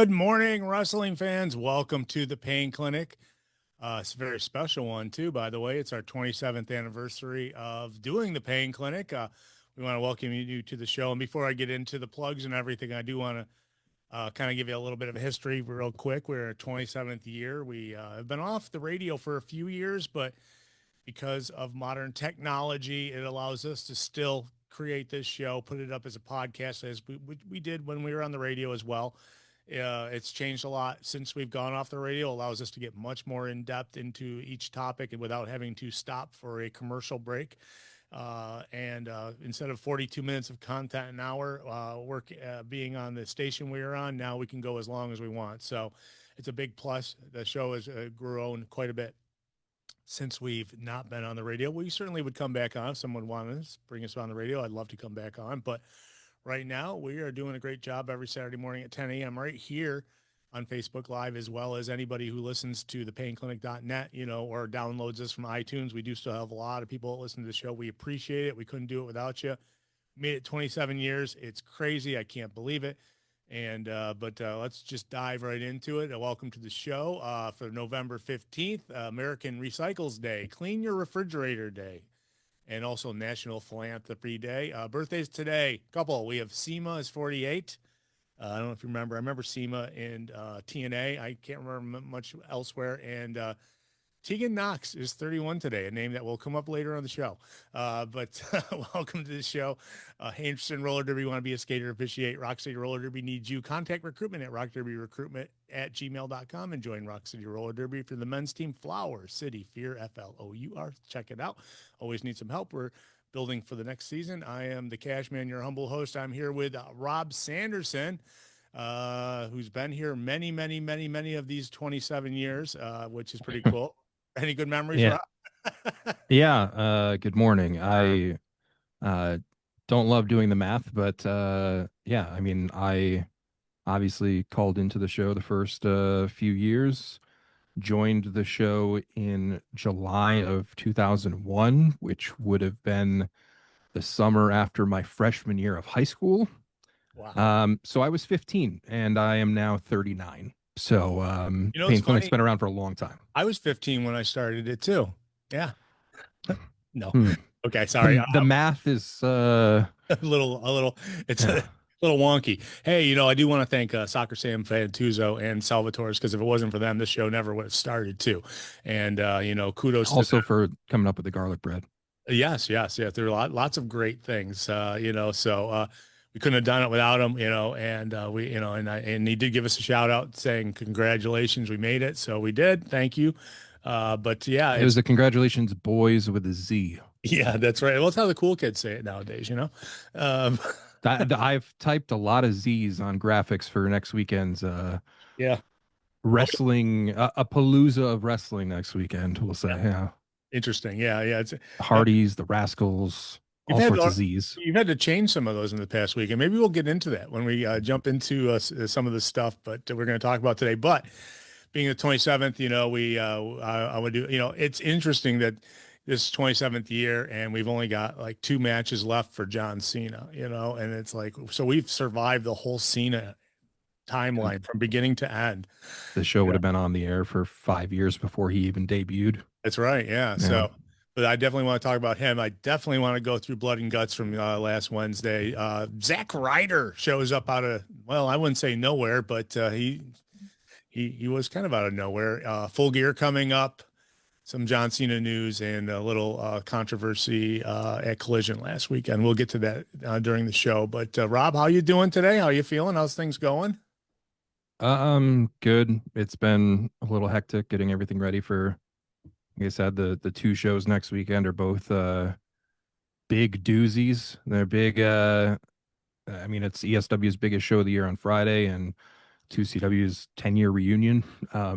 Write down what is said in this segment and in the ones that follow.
Good morning, wrestling fans. Welcome to the Pain Clinic. It's a very special one, too, by the way. It's our 27th anniversary of doing the Pain Clinic. We want to welcome you to the show. And before I get into the plugs and everything, I do want to kind of give you a little bit of a history real quick. We're in our 27th year. We have been off the radio for a few years, but because of modern technology, it allows us to still create this show, put it up as a podcast, as we did when we were on the radio as well. It's changed a lot since we've gone off the radio. Allows us to get much more in depth into each topic and without having to stop for a commercial break. And instead of 42 minutes of content an hour, being on the station we are on, now we can go as long as we want. So it's a big plus. The show has grown quite a bit since we've not been on the radio. We certainly would come back on if someone wanted to bring us on the radio. I'd love to come back on, but right now, we are doing a great job every Saturday morning at 10 a.m. right here on Facebook Live, as well as anybody who listens to the painclinic.net, or downloads us from iTunes. We do still have a lot of people that listen to the show. We appreciate it. We couldn't do it without you. Made it 27 years. It's crazy. I can't believe it. And but let's just dive right into it. Welcome to the show for November 15th, American Recycles Day, Clean Your Refrigerator Day, and also National Philanthropy Day. Birthdays today, couple. We have Seema is 48. I don't know if you remember. I remember Seema in TNA. I can't remember much elsewhere. And Tegan Knox is 31 today, a name that will come up later on the show. But welcome to the show. Interested in roller derby, want to be a skater, officiate Rock City Roller Derby needs you. Contact recruitment at rockderbyrecruitment@gmail.com and join Rock City Roller Derby for the men's team. Flower City Fear, FLOUR. Check it out. Always need some help. We're building for the next season. I am the Cashman, your humble host. I'm here with Rob Sanderson, who's been here many of these 27 years, which is pretty cool. Any good memories, Yeah. Rob? Good morning. I don't love doing the math, but I mean, I obviously called into the show the first few years, joined the show in July of 2001, which would have been the summer after my freshman year of high school. Wow. So I was 15 and I am now 39. So Pain Clinic's been around for a long time. I was 15 when I started it too. Yeah. No. Okay. Sorry. The math is a little, it's a little wonky. Hey, I do want to thank Soccer Sam Fantuzzo and Salvatore's, because if it wasn't for them, this show never would have started too. And, kudos also for coming up with the garlic bread. Yes. There are lots of great things, so we couldn't have done it without him, and and he did give us a shout out saying congratulations, we made it. So we did. Thank you. But yeah, it was a congratulations boys with a Z. Yeah, that's right. Well, that's how the cool kids say it nowadays, I've typed a lot of Z's on graphics for next weekend's wrestling, a palooza of wrestling next weekend, we'll say. Yeah. Interesting. Yeah. It's Hardys, the Rascals, all sorts of Z's. You've had to change some of those in the past week, and maybe we'll get into that when we jump into some of the stuff, but we're going to talk about today. But being the 27th, I would do, it's interesting that this 27th year and we've only got like 2 matches left for John Cena, and it's like, so we've survived the whole Cena timeline from beginning to end. The show would have been on the air for 5 years before he even debuted. That's right. Yeah. So, but I definitely want to talk about him. I definitely want to go through Blood and Guts from last Wednesday. Zack Ryder shows up out of, well, I wouldn't say nowhere, but he was kind of out of nowhere. Full Gear coming up, some John Cena news, and a little controversy at Collision last weekend. We'll get to that during the show. But Rob, how you doing today? How you feeling? How's things going? Good. It's been a little hectic getting everything ready for, like I said, the 2 shows next weekend are both big doozies. They're big. I mean, it's ESW's biggest show of the year on Friday and 2CW's 10-year reunion.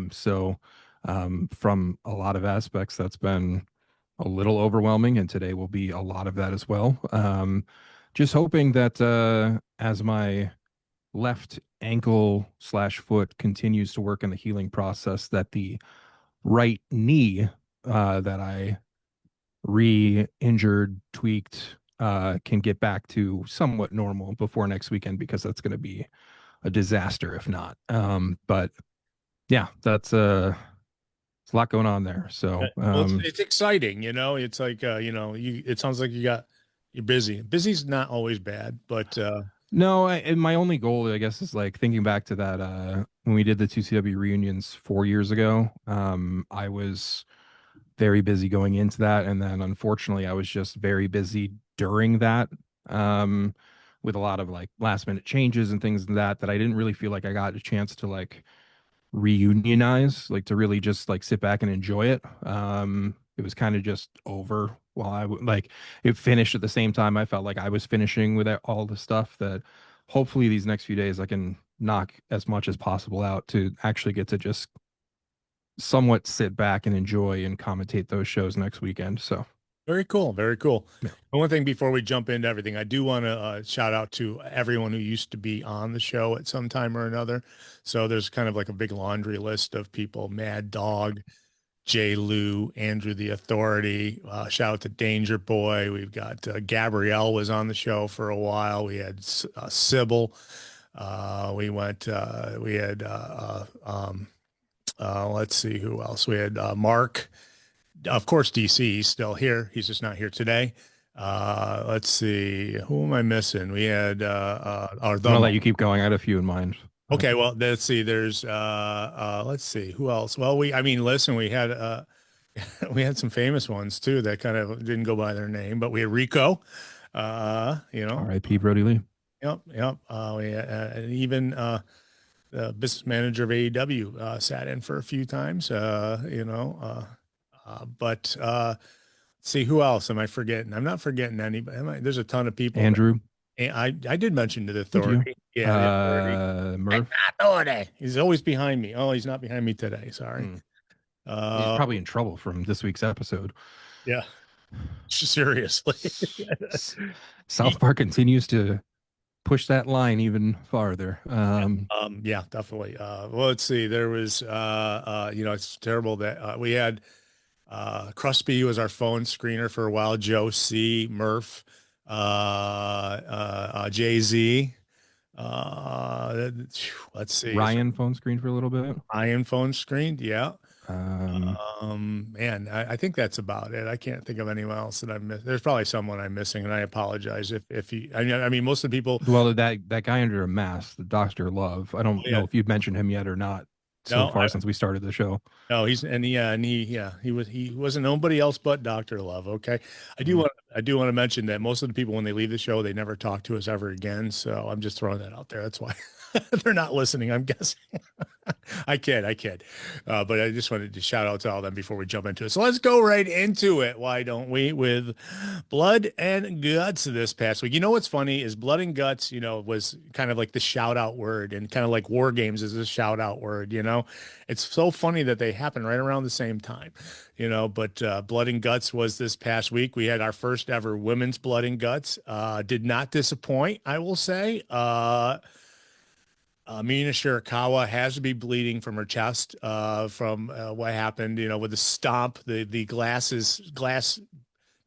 So from a lot of aspects, that's been a little overwhelming, and today will be a lot of that as well. Just hoping that as my left ankle/foot continues to work in the healing process, that the right knee that I re-injured, tweaked, can get back to somewhat normal before next weekend, because that's going to be a disaster if not. But yeah, it's a lot going on there. So Well, it's exciting, It's like it sounds like you're busy. Busy's not always bad, but no, and my only goal, I guess, is like thinking back to that when we did the 2CW reunions 4 years ago. I was very busy going into that, and then unfortunately, I was just very busy during that, um, with a lot of like last minute changes and things like that I didn't really feel like I got a chance to like reunionize, like to really just like sit back and enjoy it. It was kind of just over while like it finished at the same time I felt like I was finishing with all the stuff that hopefully these next few days I can knock as much as possible out to actually get to just somewhat sit back and enjoy and commentate those shows next weekend. So very cool, very cool. yeah. And one thing before we jump into everything, I do want to shout out to everyone who used to be on the show at some time or another. So there's kind of like a big laundry list of people: Mad Dog, Jay Lou, Andrew the Authority. Shout out to Danger Boy. We've got Gabrielle was on the show for a while. We had Sybil. We had let's see who else. We had Mark. Of course, DC is still here. He's just not here today. Let's see. Who am I missing? We had our I'm gonna let you keep going. I had a few in mind. Okay, well, let's see. There's let's see who else. Well, I mean, listen, we had we had some famous ones too that kind of didn't go by their name, but we had Rico, R.I.P. Brody Lee. Yep, yep. We had, and even the business manager of AEW sat in for a few times. But see who else am I forgetting? I'm not forgetting anybody. There's a ton of people. Andrew. And I did mention to the Did you? authority. Yeah, the authority. Murph. Authority. He's always behind me. Oh, he's not behind me today. Sorry. Hmm. He's probably in trouble from this week's episode. Yeah. Seriously. South Park continues to push that line even farther. Yeah, definitely. Well, let's see. There was it's terrible that we had Crosby was our phone screener for a while, Joe C, Murph, Jay-Z. Let's see. Ryan phone screen for a little bit. Ryan phone screened, yeah. Man, I think that's about it. I can't think of anyone else that I missed. There's probably someone I'm missing, and I apologize if he. I mean, most of the people. Well, that guy under a mask, the Doctor Love. I don't know if you've mentioned him yet or not so far since we started the show. No, he wasn't nobody else but Dr. Love. Okay. I do want to mention that most of the people, when they leave the show, they never talk to us ever again. So I'm just throwing that out there. That's why they're not listening, I'm guessing. I kid. But I just wanted to shout out to all them before we jump into it. So let's go right into it. Why don't we? With Blood and Guts this past week. You know what's funny is Blood and Guts, was kind of like the shout out word, and kind of like War Games is a shout out word, It's so funny that they happen right around the same time, but Blood and Guts was this past week. We had our first ever women's Blood and Guts. Did not disappoint, I will say. Mina Shirakawa has to be bleeding from her chest from what happened, with the stomp, the glass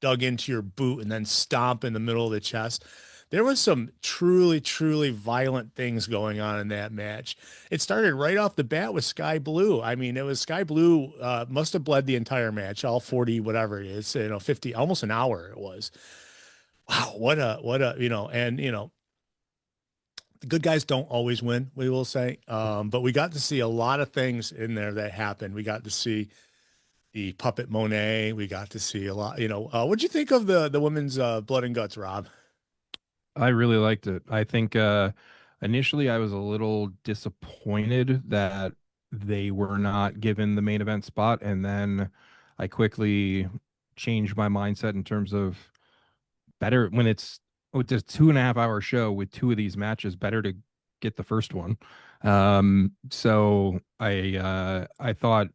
dug into your boot and then stomp in the middle of the chest. There was some truly, truly violent things going on in that match. It started right off the bat with Sky Blue. I mean, it was Sky Blue must have bled the entire match, all 40, whatever it is, 50, almost an hour it was. Wow, what a, the good guys don't always win, we will say. But we got to see a lot of things in there that happened. We got to see the puppet Monet. We got to see a lot, what'd you think of the women's Blood and Guts, Rob? I really liked it. I think initially I was a little disappointed that they were not given the main event spot, and then I quickly changed my mindset in terms of better when it's with this 2.5 hour show with two of these matches, better to get the first one. So I thought,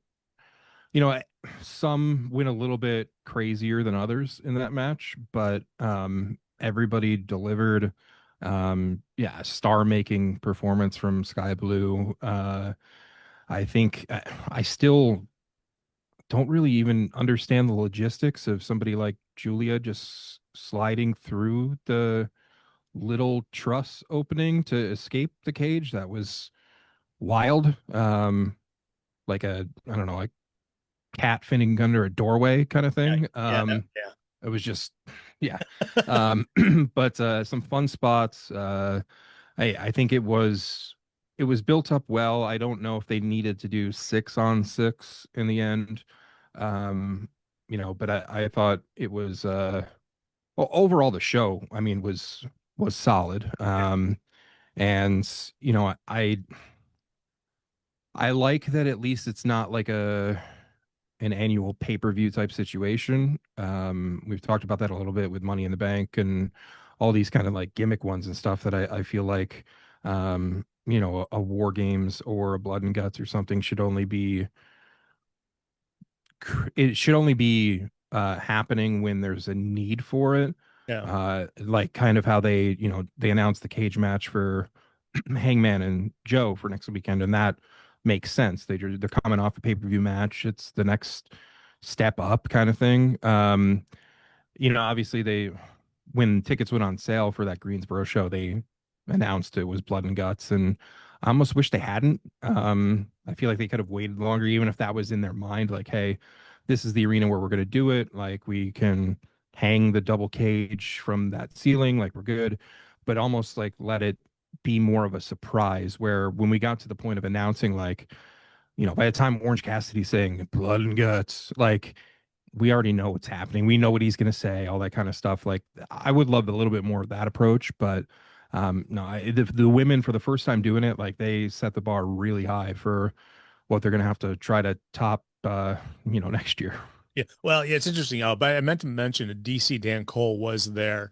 some went a little bit crazier than others in that match, but everybody delivered. Star making performance from Sky Blue. I think I still don't really even understand the logistics of somebody like Julia just sliding through the little truss opening to escape the cage that was wild. Like a, I don't know, like cat fitting under a doorway kind of thing. Yeah, yeah, It was just, yeah. But some fun spots. I think it was built up well. I don't know if they needed to do 6-on-6 in the end. But I thought it was well, overall the show, I mean, was solid. And I like that at least it's not like an annual pay-per-view type situation. We've talked about that a little bit with Money in the Bank and all these kind of like gimmick ones and stuff that I feel like a War Games or a Blood and Guts or something should only be happening when there's a need for it. yeah. Like kind of how they announced the cage match for Hangman and Joe for next weekend, and that makes sense. They're coming off a pay-per-view match. It's the next step up kind of thing. Obviously when tickets went on sale for that Greensboro show, they announced it was Blood and Guts, and I almost wish they hadn't. I feel like they could have waited longer, even if that was in their mind, like, hey, this is the arena where we're going to do it. Like, we can hang the double cage from that ceiling, like we're good, but almost like let it be more of a surprise. Where when we got to the point of announcing, like, by the time Orange Cassidy saying Blood and Guts, like, we already know what's happening. We know what he's going to say, all that kind of stuff. Like, I would love a little bit more of that approach, but no, the women for the first time doing it, like, they set the bar really high for what they're going to have to try to top, next year. Yeah. Well, yeah, it's interesting. But I meant to mention that DC Dan Cole was there,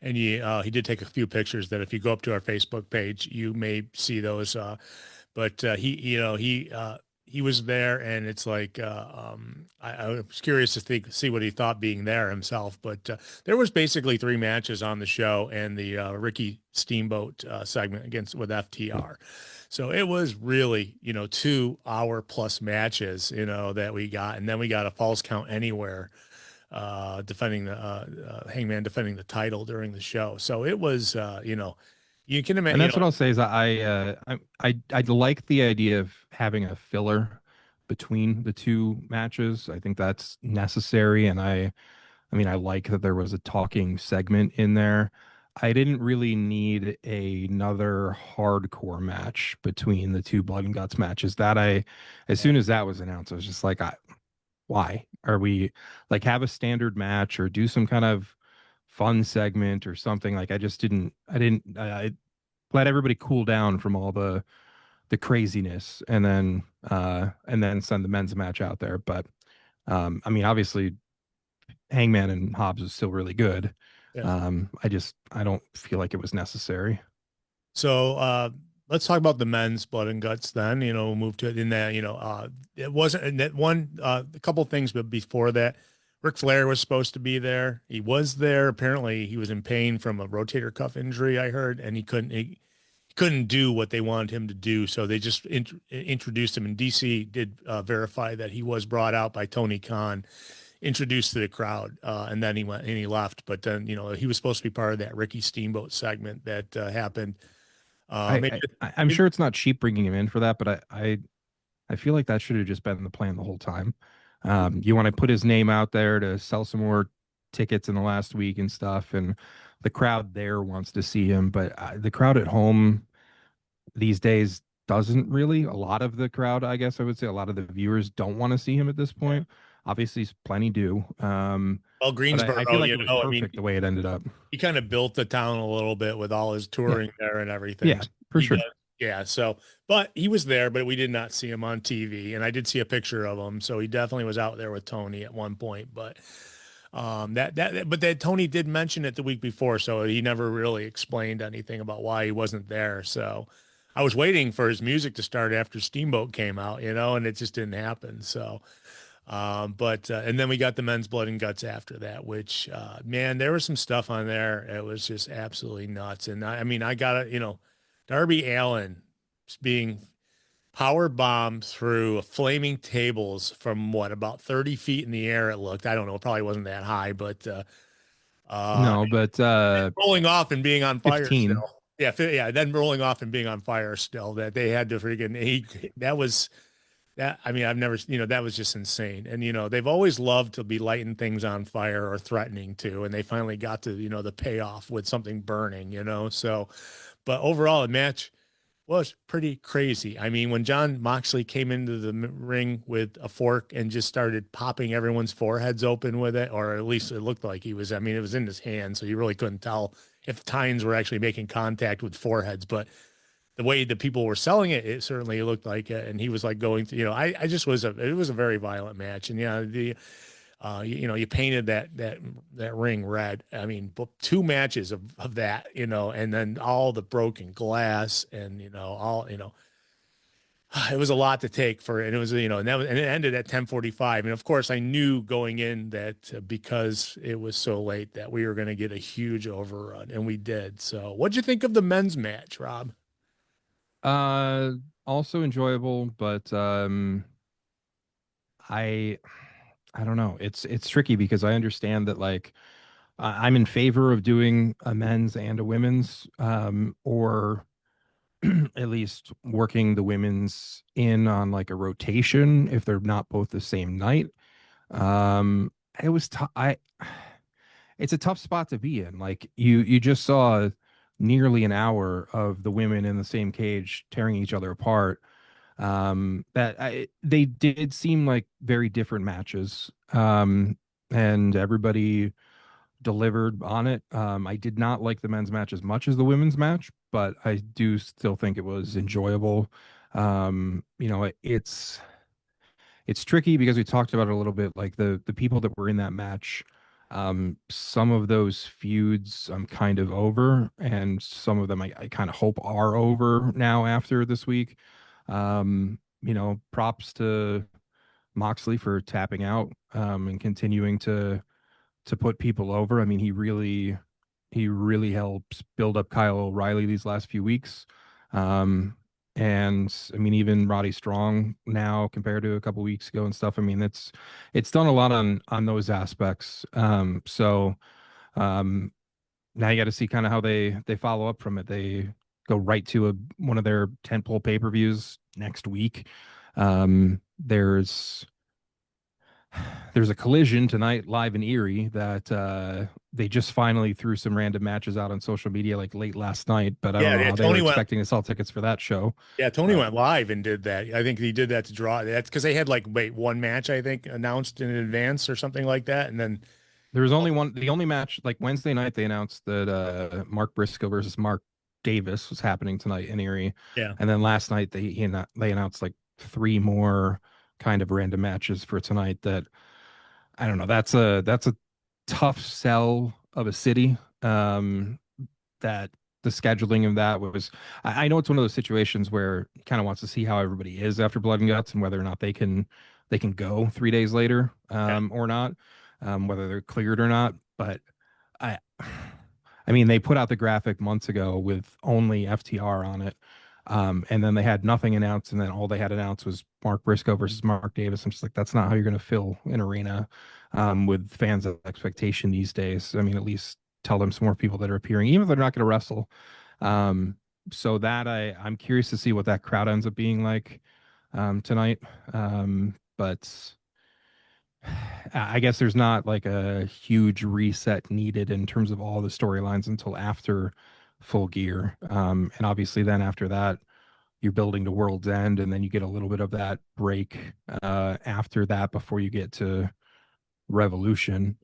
and he did take a few pictures that if you go up to our Facebook page, you may see those. But he was there, and it's like I was curious to see what he thought being there himself. But there was basically three matches on the show, and the Ricky Steamboat segment against with FTR. So it was really, 2 hour plus matches, that we got. And then we got a Falls Count Anywhere defending the Hangman defending the title during the show. So it was, you can And imagine, that's what I'll say is I like the idea of having a filler between the two matches. I think that's necessary, and I mean, I like that there was a talking segment in there. I didn't really need another hardcore match between the two Blood and Guts matches. As soon as that was announced, I was just like, why are we like have a standard match or do some kind of fun segment or something? Like, I let everybody cool down from all the craziness, and then send the men's match out there. But I mean, obviously Hangman and Hobbs is still really good. yeah. I don't feel like it was necessary. So let's talk about the men's Blood and Guts then. We'll move to it in that, it wasn't in that one, a couple things, but before that, Ric Flair was supposed to be there. He was there. Apparently he was in pain from a rotator cuff injury, I heard, and he couldn't do what they wanted him to do. So they just introduced him, and DC did verify that he was brought out by Tony Khan, introduced to the crowd, and then he went and he left. But then, he was supposed to be part of that Ricky Steamboat segment that happened. I'm sure it's not cheap bringing him in for that, but I feel like that should have just been the plan the whole time. You want to put his name out there to sell some more tickets in the last week and stuff, and the crowd there wants to see him, but the crowd at home these days doesn't really. A lot of the crowd, I guess I would say, a lot of the viewers don't want to see him at this point. Obviously, plenty do. Well, But Greensboro, I feel like it was perfect the way it ended up. he kind of built the town a little bit with all his Yeah, touring there and everything. yeah, for He sure. does. Yeah. So, but he was there, but we did not see him on TV. And I did see a picture of him. So he definitely was out there with Tony at one point. But but that Tony did mention it the week before. So he never really explained anything about why he wasn't there. So I was waiting for his music to start after Steamboat came out, and it just didn't happen. So, but and then we got the men's Blood and Guts after that, which man, there was some stuff on there. It was just absolutely nuts. And I mean, I got it, Darby Allin being power bombed through flaming tables from what, about 30 feet in the air. It looked, I don't know, it probably wasn't that high, but No, but Rolling off and being on fire 15. still. Yeah, yeah. Then rolling off and being on fire still. That they had to freaking. That was that. I mean, I've never. That was just insane. And they've always loved to be lighting things on fire or threatening to, and they finally got to the payoff with something burning. So, but overall, the match was pretty crazy. I mean, when John Moxley came into the ring with a fork and just started popping everyone's foreheads open with it, or at least it looked like he was. I mean, it was in his hand, so you really couldn't tell if tines were actually making contact with foreheads. But the way the people were selling it, it certainly looked like it. And he was like going through, I just it was a very violent match. And yeah, you painted that ring red. I mean, two matches of that, and then all the broken glass and it was a lot to take for, and it was and it ended at 10:45. And of course, I knew going in that because it was so late that we were going to get a huge overrun, and we did. So, what'd you think of the men's match, Rob? Uh, Also enjoyable, but I I don't know. It's tricky because I understand that like I'm in favor of doing a men's and a women's, or at least working the women's in on like a rotation if they're not both the same night. It was I it's a tough spot to be in. Like you just saw nearly an hour of the women in the same cage tearing each other apart. They did seem like very different matches. And everybody delivered on it. I did not like the men's match as much as the women's match, but I do still think it was enjoyable. It's tricky because we talked about it a little bit, like the people that were in that match. Some of those feuds I'm kind of over, and some of them I kind of hope are over now after this week. Props to Moxley for tapping out and continuing to put people over. I mean, he really helps build up Kyle O'Reilly these last few weeks. Um, and I mean, even Roddy Strong now compared to a couple weeks ago and stuff. I mean, it's done a lot on those aspects. Um, Now you got to see kind of how they follow up from it. They go right to one of their tentpole pay-per-views next week. There's a collision tonight live in Erie that they just finally threw some random matches out on social media like late last night, but I don't Yeah, know yeah. how they were expecting to sell tickets for that show. Tony Uh, went live and did that. I think he did that to draw. That's because they had like one match I think announced in advance or something like that, and then there was only one, the only match like Wednesday night they announced that Mark Briscoe versus Mark Davis was happening tonight in Erie, yeah, and then last night they announced like three more kind of random matches for tonight that I don't know. That's a tough sell of a city. That the scheduling of that was. I know it's one of those situations where he kind of wants to see how everybody is after Blood and Guts and whether or not they can go 3 days later, yeah, or not, whether they're cleared or not. But I, I mean, they put out the graphic months ago with only FTR on it. And then they had nothing announced, and then all they had announced was Mark Briscoe versus Mark Davis. I'm just like, that's not how you're going to fill an arena with fans of expectation these days. I mean, at least tell them some more people that are appearing, even if they're not going to wrestle. Um, so that I'm curious to see what that crowd ends up being like tonight. But I guess there's not like a huge reset needed in terms of all the storylines until after Full Gear. And obviously, then after that, you're building to World's End, and then you get a little bit of that break after that before you get to Revolution.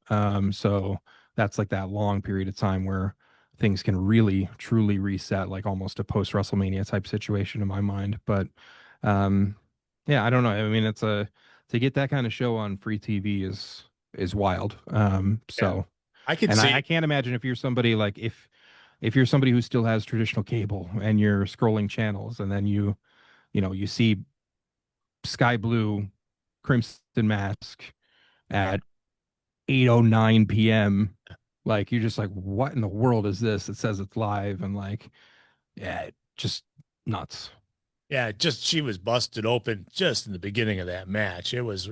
So that's like that long period of time where things can really truly reset, like almost a post WrestleMania type situation in my mind. But um, yeah, I don't know. I mean, to get that kind of show on free TV is wild. yeah. I could And see. I can't imagine if you're somebody like if you're somebody who still has traditional cable and you're scrolling channels and then you see Sky Blue Crimson Mask at 8:09 p.m. Like you're just like, what in the world is this? It says it's live and like, yeah, just nuts. Yeah, just she was busted open just in the beginning of that match. It was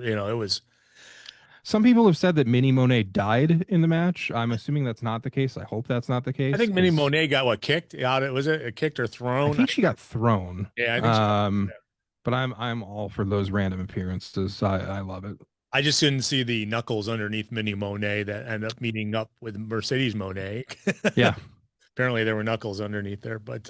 Some people have said that Minnie Monet died in the match. I'm assuming that's not the case. I hope that's not the I case think Minnie because Monet got what kicked out. It was it kicked or I thrown. think she got thrown. Yeah, I think she got. But I'm all for those random appearances. I love it. I just didn't see the knuckles underneath Minnie Monet that ended up meeting up with Mercedes Monet. Yeah. Apparently there were knuckles underneath there, but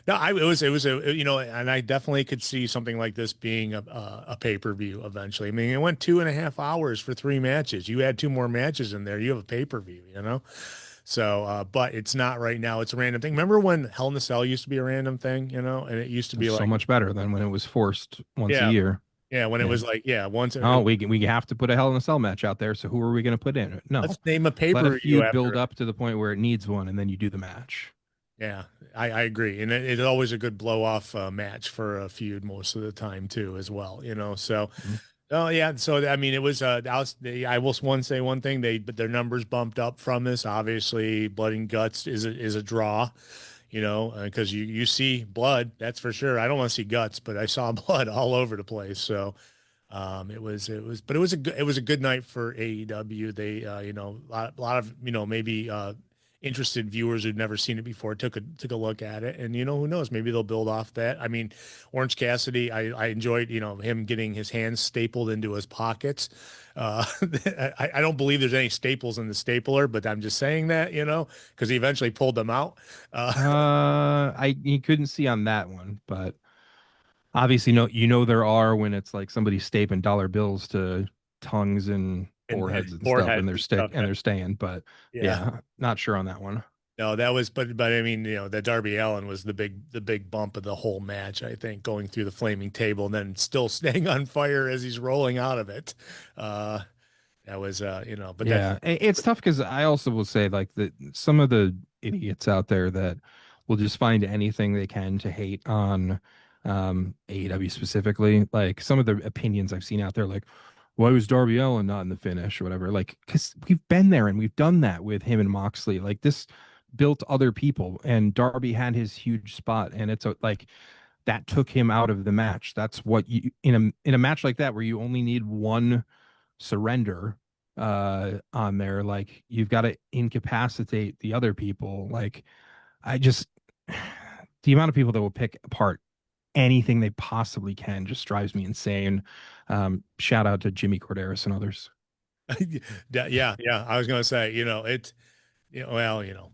no, it was a and I definitely could see something like this being a pay-per-view eventually. I mean, it went 2.5 hours for 3 matches. You add two more matches in there, you have a pay-per-view, you know. So, but it's not right now. It's a random thing. Remember when Hell in a Cell used to be a random thing, you know, and it used to be So like, much better than when it was forced once a yeah, year. yeah, when it Yeah. was like, yeah, once. Oh, we have to put a Hell in a Cell match out there. So who are we going to put in it? No. Let's name a Let a pay-per-view feud build after. up to the point where it needs one, and then you do the match. Yeah, I agree, and it's always a good blow-off match for a feud most of the time too, as well. You know, so Mhm. oh yeah, so I mean, it was I will one say one thing, but their numbers bumped up from this. Obviously, Blood and Guts is a draw, you know, because you see blood, that's for sure. I don't want to see guts, but I saw blood all over the place. So but it was a good night for AEW. They a lot of maybe interested viewers who'd never seen it before took a look at it, and who knows, maybe they'll build off that. I mean, Orange Cassidy, I enjoyed him getting his hands stapled into his pockets. uh I don't believe there's any staples in the stapler, but I'm just saying that, because he eventually pulled them out. uh I you couldn't see on that one, but obviously, no, there are when it's like somebody stapling dollar bills to tongues and and foreheads and stuff, foreheads and and stuff. they're staying. But Yeah. yeah, not sure on that one. No, that was, but I mean, that Darby Allin was the big bump of the whole match, I think, going through the flaming table and then still staying on fire as he's rolling out of it. Uh, that was, but that's Yeah, it's tough because I also will say like that some of the idiots out there that will just find anything they can to hate on AEW specifically. Like some of the opinions I've seen out there, like why was Darby Allin not in the finish or whatever? Like because we've been there and we've done that with him and Moxley. Like this built other people, and Darby had his huge spot, and like that took him out of the match. That's what you in a match like that where you only need one surrender on there, like you've got to incapacitate the other people. Like I just the amount of people that will pick apart anything they possibly can just drives me insane. Shout out to Jimmy Corderas and others. yeah, yeah. I was gonna say, well,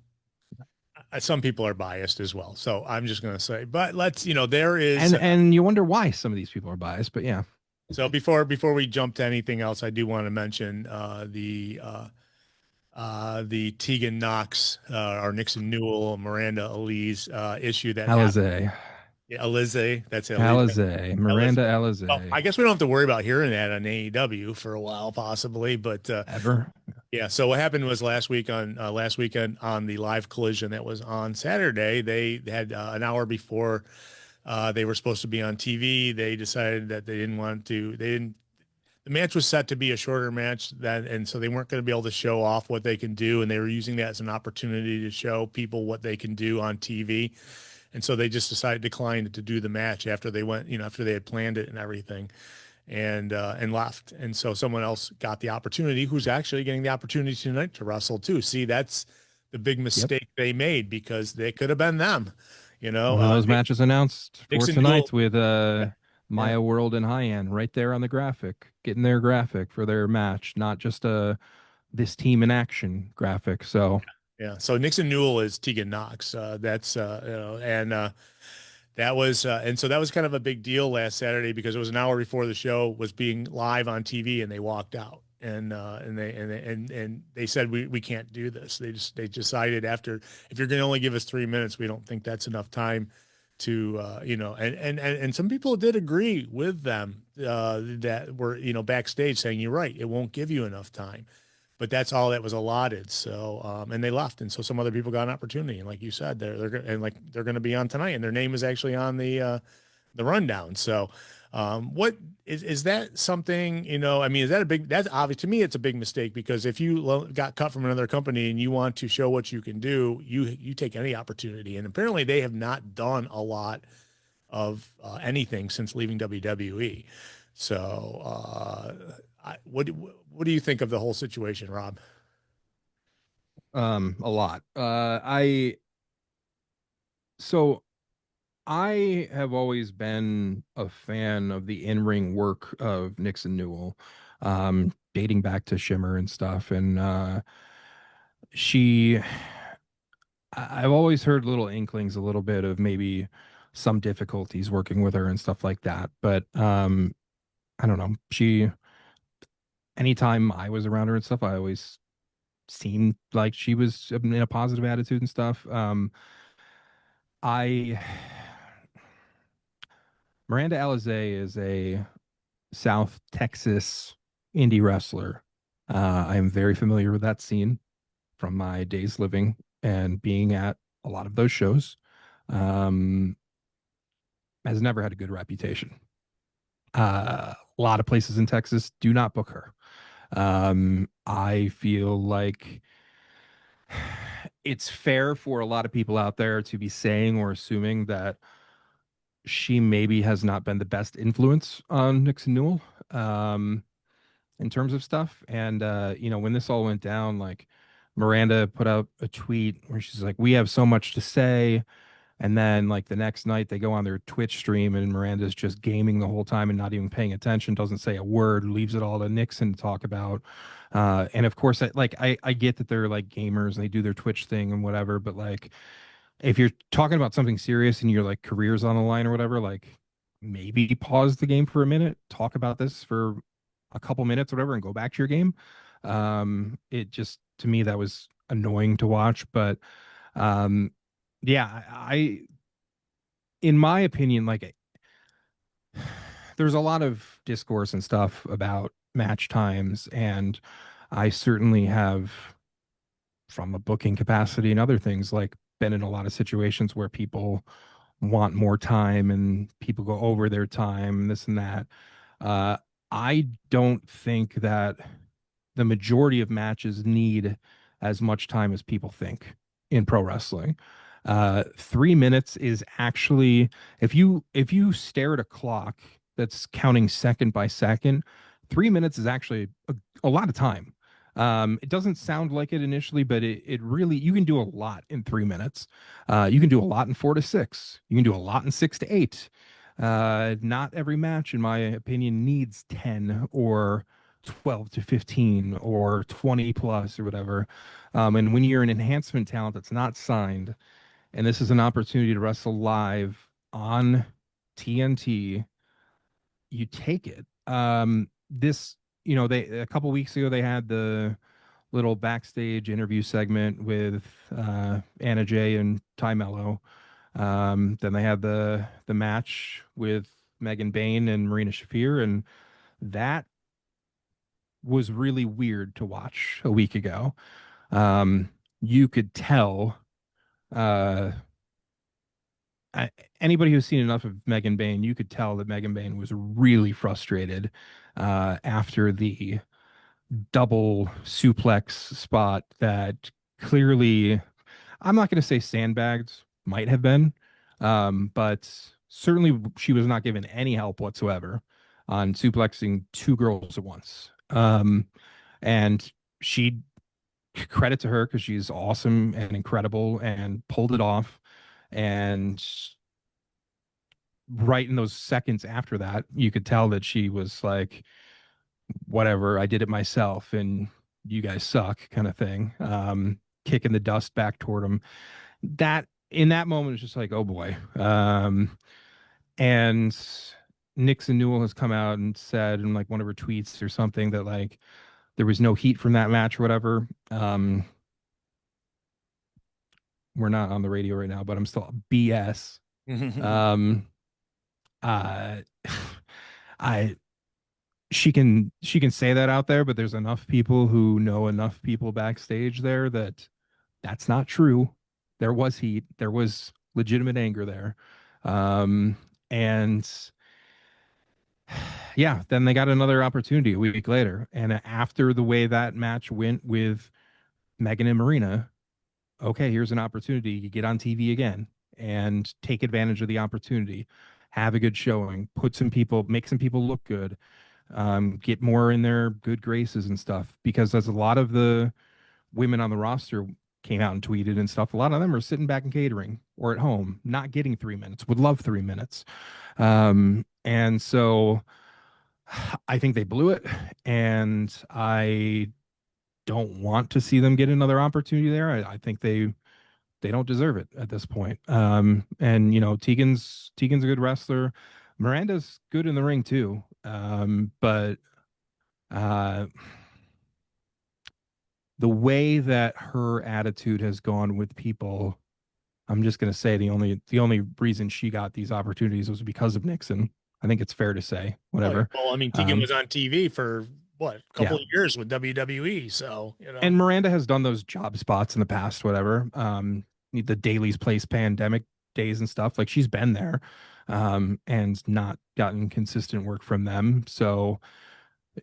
some people are biased as well, so I'm just gonna say, but let's, there is. And you wonder why some of these people are biased, but yeah. So before we jump to anything else, I do want to mention the Tegan Knox or Nixon Newell Miranda Elise issue that happened. Alize. Yeah, Alize, that's Elise. Alize. Alize. Miranda Well, Alize. I guess we don't have to worry about hearing that on AEW for a while, possibly. But Ever. yeah. So what happened was last weekend on the live collision that was on Saturday, they had an hour before they were supposed to be on TV. They decided that they didn't want to. They didn't. The match was set to be a shorter match, and so they weren't going to be able to show off what they can do, and they were using that as an opportunity to show people what they can do on TV. And so they just decided declined to do the match after they went, after they had planned it and everything, and left. And so someone else got the opportunity, who's actually getting the opportunity tonight to wrestle too. See, that's the big Yep. mistake they made, because they could have been them. One of those matches announced for Nixon tonight Newell. with Yeah. Maya World and High End right there on the graphic, getting their graphic for their match, not just this team in action graphic. So Yeah. So Nixon Newell is Tegan Knox. That's and and so that was kind of a big deal last Saturday, because it was an hour before the show was being live on TV, and they walked out, and they said we can't do this. They decided, after, if you're going to only give us 3 minutes, we don't think that's enough time to and some people did agree with them, that were, backstage, saying, you're right, it won't give you enough time. But that's all that was allotted. So, and they left, and so some other people got an opportunity. And like you said, they're going to be on tonight, and their name is actually on the rundown. So, what is that something? I mean, is that a big? That's obvious to me. It's a big mistake, because if you got cut from another company and you want to show what you can do, you take any opportunity. And apparently, they have not done a lot of anything since leaving WWE. So what do you think of the whole situation, Rob? A lot. So I have always been a fan of the in-ring work of Nixon Newell, dating back to Shimmer and stuff. And she, I've always heard little inklings, a little bit of maybe some difficulties working with her and stuff like that. But I don't know. Anytime I was around her and stuff, I always seemed like she was in a positive attitude and stuff. I Miranda Alizé is a South Texas indie wrestler. I am very familiar with that scene from my days living and being at a lot of those shows. Um, has never had a good reputation. A lot of places in Texas do not book her. I feel like it's fair for a lot of people out there to be saying or assuming that she maybe has not been the best influence on Nixon Newell. In terms of stuff. And when this all went down, like Miranda put out a tweet where she's like, "We have so much to say." And then like the next night they go on their Twitch stream and Miranda's just gaming the whole time and not even paying attention, doesn't say a word, leaves it all to Nixon to talk about. And of course I get that they're like gamers and they do their Twitch thing and whatever, but like if you're talking about something serious and your like career's on the line or whatever, like maybe pause the game for a minute, talk about this for a couple minutes, whatever, and go back to your game. It just to me that was annoying to watch, but um, yeah, in my opinion, like there's a lot of discourse and stuff about match times, and I certainly have, from a booking capacity and other things, like been in a lot of situations where people want more time and people go over their time, this and that. Uh, I don't think that the majority of matches need as much time as people think in pro wrestling. 3 minutes is actually, if you stare at a clock that's counting second by second, 3 minutes is actually a lot of time. It doesn't sound like it initially, but it really, you can do a lot in 3 minutes. You can do a lot in 4 to 6. You can do a lot in 6 to 8. Not every match, in my opinion, needs 10 or 12 to 15 or 20 plus or whatever. And when you're an enhancement talent that's not signed, and this is an opportunity to wrestle live on TNT, you take it. They a couple weeks ago they had the little backstage interview segment with Anna Jay and Ty Mello. Then they had the match with Megan Bain and Marina Shafir, and that was really weird to watch a week ago. You could tell uh, I, anybody who's seen enough of Megan Bain, you could tell that Megan Bain was really frustrated after the double suplex spot that clearly, I'm not going to say sandbagged, might have been, but certainly she was not given any help whatsoever on suplexing two girls at once. And she, credit to her because she's awesome and incredible and pulled it off. And right in those seconds after that, you could tell that she was like, whatever, I did it myself and you guys suck kind of thing. Kicking the dust back toward him. That in that moment was just like, oh boy. And Nixon Newell has come out and said in like one of her tweets or something that like there was no heat from that match or whatever. We're not on the radio right now, but I'm still BS. Um, uh, I she can say that out there, but there's enough people who know enough people backstage there that that's not true. There was heat, there was legitimate anger there. And yeah, then they got another opportunity a week later. And after the way that match went with Megan and Marina, okay, here's an opportunity. You get on TV again and take advantage of the opportunity. Have a good showing. Make some people look good. get more in their good graces and stuff. Because as a lot of the women on the roster came out and tweeted and stuff, a lot of them are sitting back and catering or at home, not getting 3 minutes, would love 3 minutes. And so I think they blew it, and I don't want to see them get another opportunity there. I think they don't deserve it at this point. And you know, Tegan's a good wrestler. Miranda's good in the ring too. But uh, the way that her attitude has gone with people, I'm just gonna say the only reason she got these opportunities was because of Nixon. I think it's fair to say, Oh, yeah. whatever. Well, I mean, Tegan Um, was on TV for what, a couple yeah. of years with WWE. So, And Miranda has done those job spots in the past, whatever. The Daily's Place pandemic days and stuff. Like she's been there, and not gotten consistent work from them. So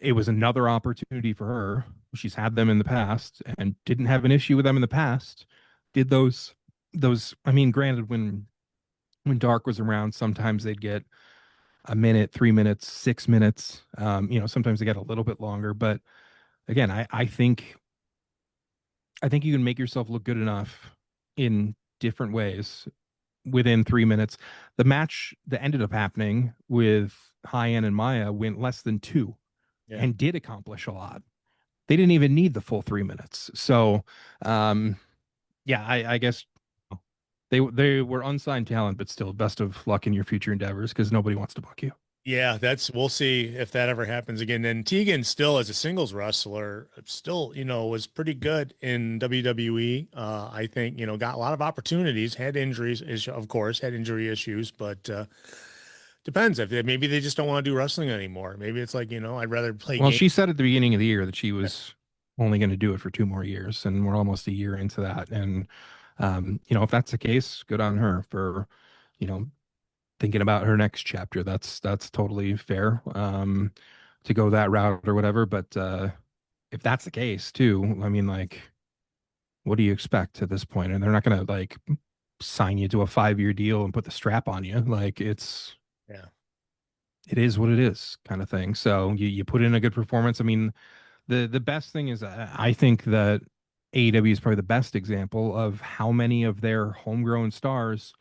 it was another opportunity for her. She's had them in the past and didn't have an issue with them in the past. Did those I mean, granted, when Dark was around, sometimes they'd get a minute, 3 minutes, 6 minutes. You know, sometimes they get a little bit longer. But again, I think you can make yourself look good enough in different ways within 3 minutes. The match that ended up happening with Hyen and Maya went less than two yeah. and did accomplish a lot. They didn't even need the full 3 minutes. So, um, yeah, I guess they were unsigned talent, but still, best of luck in your future endeavors because nobody wants to book you. Yeah, we'll see if that ever happens again. And Tegan still as a singles wrestler, still, was pretty good in WWE. I think, got a lot of opportunities, had injuries, of course, had injury issues, but depends if maybe they just don't want to do wrestling anymore. Maybe it's like, I'd rather play Well, games. she said at the beginning of the year that she was only going to do it for 2 more years, and we're almost a year into that. And if that's the case, good on her for, you know, thinking about her next chapter. That's totally fair. To go that route or whatever. But if that's the case too, I mean, like, what do you expect at this point? And they're not going to like sign you to a 5-year deal and put the strap on you. Like Yeah. it is what it is, kind of thing. So you put in a good performance. I mean, the best thing is I think that AEW is probably the best example of how many of their homegrown stars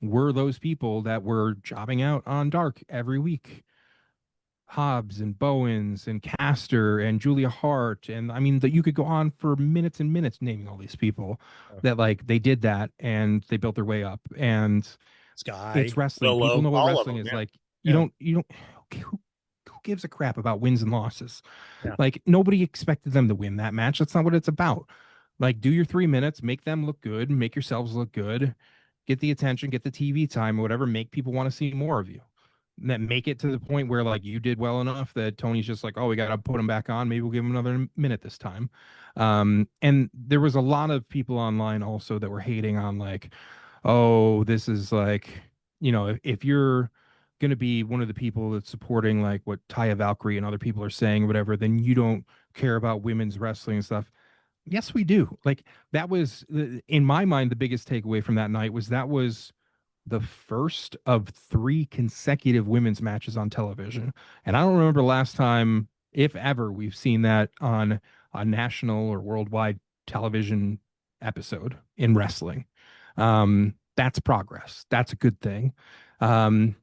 were those people that were jobbing out on Dark every week. Hobbs and Bowens and Castor and Julia Hart. And I mean, that you could go on for minutes and minutes naming all these people that like they did that and they built their way up. And Sky, it's wrestling. People Willow, know what all of wrestling them. is Yeah. like. Yeah. You don't, who gives a crap about wins and losses? Yeah. Like nobody expected them to win that match. That's not what it's about. Like do your 3 minutes, make them look good, make yourselves look good, get the attention, get the TV time or whatever, make people want to see more of you. And that make it to the point where like you did well enough that Tony's just like, oh, we got to put him back on. Maybe we'll give him another minute this time. And there was a lot of people online also that were hating on like, oh, this is like, if you're going to be one of the people that's supporting like what Taya Valkyrie and other people are saying, whatever, then you don't care about women's wrestling and stuff. Yes, we do. Like that was in my mind the biggest takeaway from that was the first of 3 consecutive women's matches on television. And I don't remember the last time, if ever, we've seen that on a national or worldwide television episode in wrestling. That's progress. That's a good thing. Um,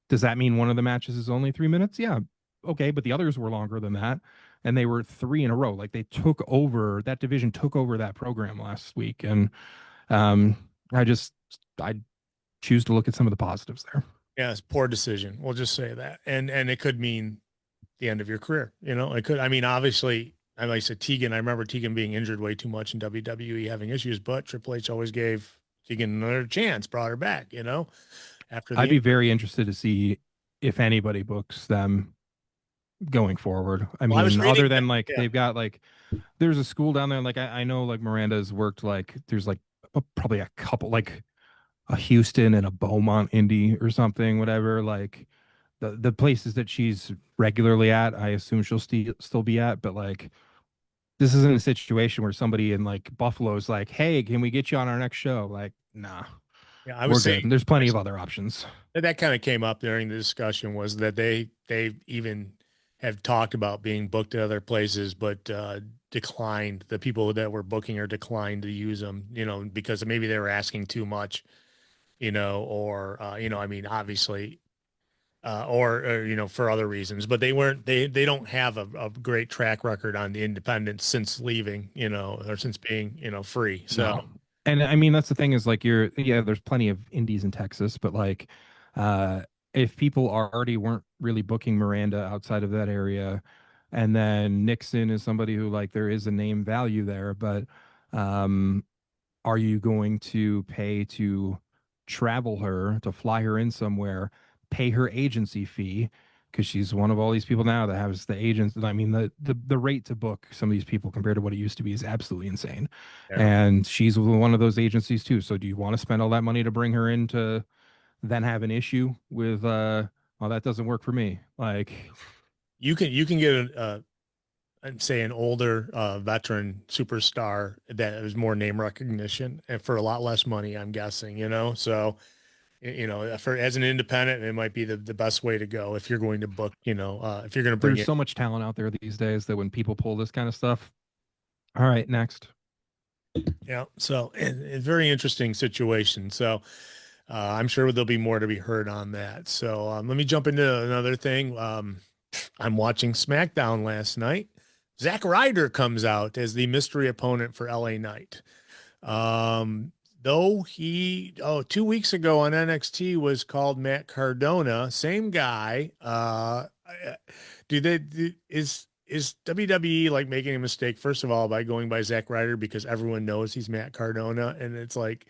does that mean one of the matches is only 3 minutes? Yeah. Okay. But the others were longer than that. And they were 3 in a row. Like they took over that division, took over that program last week. And um, I choose to look at some of the positives there. Yeah. It's poor decision. We'll just say that. And it could mean the end of your career. It could, I mean, obviously, like I said, Tegan, I remember Tegan being injured way too much in WWE, having issues, but Triple H always gave Tegan another chance, brought her back, after I'd the be very interested to see if anybody books them going forward. I Well, I was mean, reading other that. than like Yeah. they've got like there's a school down there. Like I know like Miranda's worked like there's like probably a couple like a Houston and a Beaumont Indy or something, whatever. Like the places that she's regularly at, I assume she'll still be at. But like this isn't a situation where somebody in like Buffalo's like, hey, can we get you on our next show? Like, nah, Yeah. I we're was good. saying And there's plenty of other options. that kind of came up during the discussion was that they even have talked about being booked at other places, but declined. The people that were booking or declined to use them, because maybe they were asking too much, or I mean, obviously, or for other reasons, but they don't have a great track record on the independents since leaving, or since being, free. So No. And I mean, that's the thing is like yeah, there's plenty of indies in Texas, but like uh if people already weren't really booking Miranda outside of that area, and then Nixon is somebody who like there is a name value there, but um are you going to pay to travel her, to fly her in somewhere, pay her agency fee? Because she's one of all these people now that has the agents. I mean, the rate to book some of these people compared to what it used to be is absolutely insane. yeah. And she's one of those agencies too. So do you want to spend all that money to bring her in to then have an issue with well, that doesn't work for me. Like, You can get say an older veteran superstar that has more name recognition and for a lot less money, I'm guessing, so for as an independent, it might be the best way to go if you're going to book, if you're going to bring there's it. so much talent out there these days that when people pull this kind of stuff, all right, next. Yeah, so and very interesting situation. So I'm sure there'll be more to be heard on that. So let me jump into another thing. I'm watching SmackDown last night. Zack Ryder comes out as the mystery opponent for LA Knight. Though 2 weeks ago on NXT was called Matt Cardona, same guy. Is WWE like making a mistake, first of all, by going by Zack Ryder because everyone knows he's Matt Cardona? And it's like,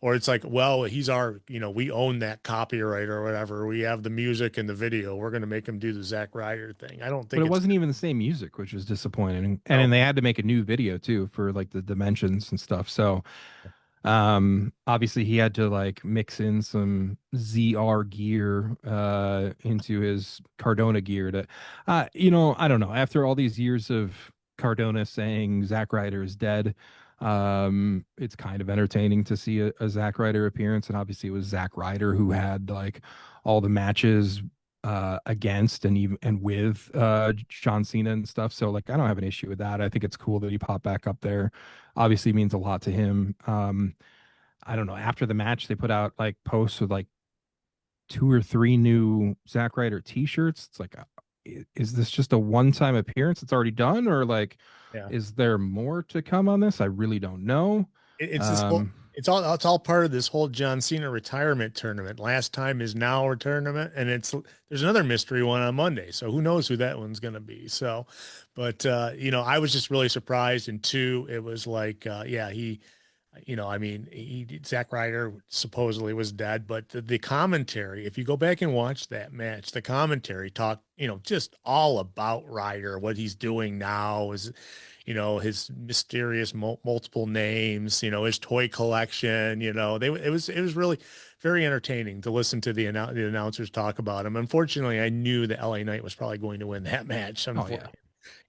or it's like, well, he's our, we own that copyright or whatever. We have the music and the video. We're going to make him do the Zack Ryder thing. I don't But think it it's, wasn't even the same music, which was disappointing. And oh, then they had to make a new video too for like the dimensions and stuff. So obviously he had to like mix in some ZR gear into his Cardona gear to I don't know. After all these years of Cardona saying Zack Ryder is dead, it's kind of entertaining to see a Zack Ryder appearance. And obviously it was Zack Ryder who had like all the matches against and even and with John Cena and stuff. So like I don't have an issue with that. I think it's cool that he popped back up there. Obviously means a lot to him. I don't know. After the match, they put out like posts with like two or three new Zack Ryder t-shirts. It's like is this just a one-time appearance? It's already done, or like yeah. is there more to come on this? I really don't know. It's this whole, Um, it's all part of this whole John Cena retirement tournament. Last time is now a tournament, and there's another mystery one on Monday. So who knows who that one's going to be. So, but I was just really surprised. And two, it was like, yeah, I mean, Zack Ryder supposedly was dead, but the commentary, if you go back and watch that match, the commentary talked, just all about Ryder, what he's doing now is, his mysterious multiple names, his toy collection, it was really very entertaining to listen to the announcers talk about him. Unfortunately, I knew that LA Knight was probably going to win that match. oh yeah,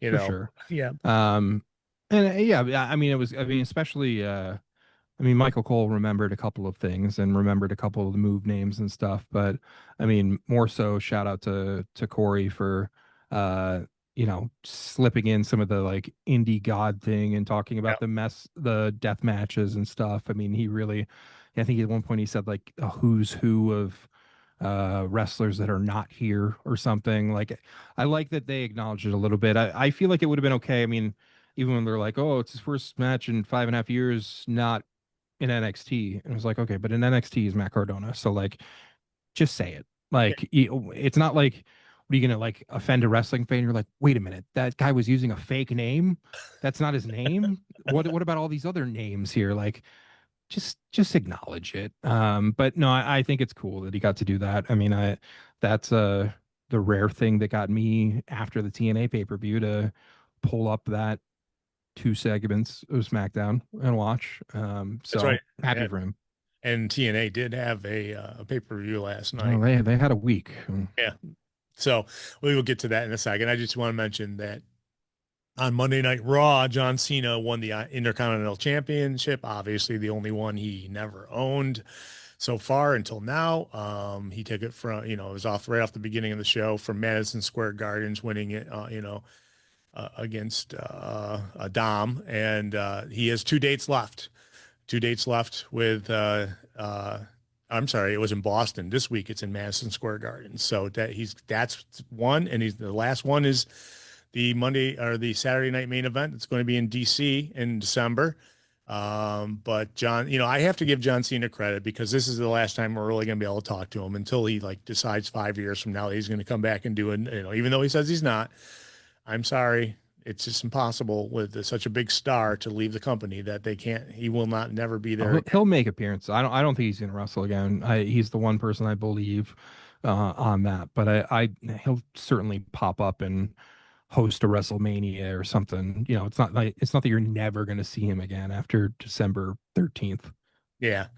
Unfortunately, for sure. yeah, Um, and yeah, I mean it was. I mean especially. I mean, Michael Cole remembered a couple of things and remembered a couple of the move names and stuff, but I mean, more so shout out to Corey for uh slipping in some of the like indie god thing and talking yeah, about the death matches and stuff. I mean, he really I think at one point he said like a who's who of wrestlers that are not here or something. Like I like that they acknowledged it a little bit. I feel like it would have been okay. I mean, even when they're like, oh, it's his first match in 5.5 years, not in NXT. And it was like, okay, but in NXT is Matt Cardona. So like just say it. yeah. Like it's not like what are you gonna like offend a wrestling fan? You're like, wait a minute, that guy was using a fake name. That's not his name. What about all these other names here? Like just acknowledge it. But no, I think it's cool that he got to do that. I mean, that's the rare thing that got me after the TNA pay-per-view to pull up that two segments of SmackDown and watch. That's So right. happy Yeah. for him. And TNA did have a pay-per-view last Oh, night. they had a week. Yeah. So we will get to that in a second. I just want to mention that on Monday Night Raw, John Cena won the Intercontinental Championship, obviously the only one he never owned. so far until now. He took it from, it was off right off the beginning of the show from Madison Square Gardens, winning it, against Dom, and he has 2 dates left. 2 dates left with. I'm sorry, it was in Boston. This week it's in Madison Square Garden. So that's one, and the last one is the Monday or the Saturday night main event. It's going to be in DC in December. But John, I have to give John Cena credit because this is the last time we're really going to be able to talk to him until he like decides 5 years from now he's going to come back and do it. Even though he says he's not, I'm sorry. It's just impossible with such a big star to leave the company that he will not never be there. He'll make appearances. I don't think he's gonna wrestle again. He's the one person I believe on that, but he'll certainly pop up and host a WrestleMania or something. It's not that you're never gonna see him again after December 13th. Yeah,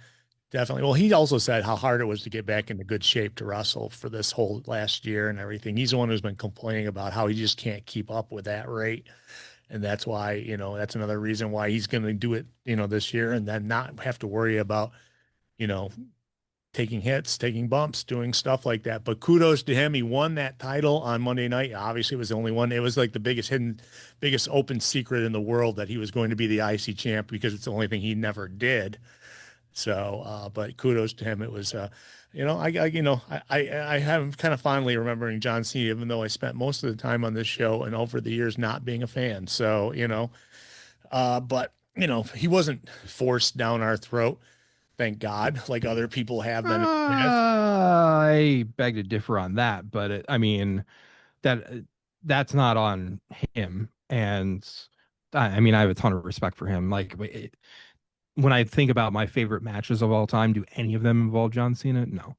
definitely. Well, he also said how hard it was to get back into good shape to wrestle for this whole last year and everything. He's the one who's been complaining about how he just can't keep up with that rate. And that's why, that's another reason why he's going to do it, this year and then not have to worry about, you know, taking hits, taking bumps, doing stuff like that. But kudos to him. He won that title on Monday night. Obviously, it was the only one. It was like the biggest open secret in the world that he was going to be the IC champ because it's the only thing he never did. So, but kudos to him. It was, I have kind of fondly remembering John Cena, even though I spent most of the time on this show and over the years not being a fan. So, but he wasn't forced down our throat, thank God, like other people have been. I beg to differ on that, but that that's not on him. And I have a ton of respect for him. Like when I think about my favorite matches of all time, do any of them involve John Cena? No.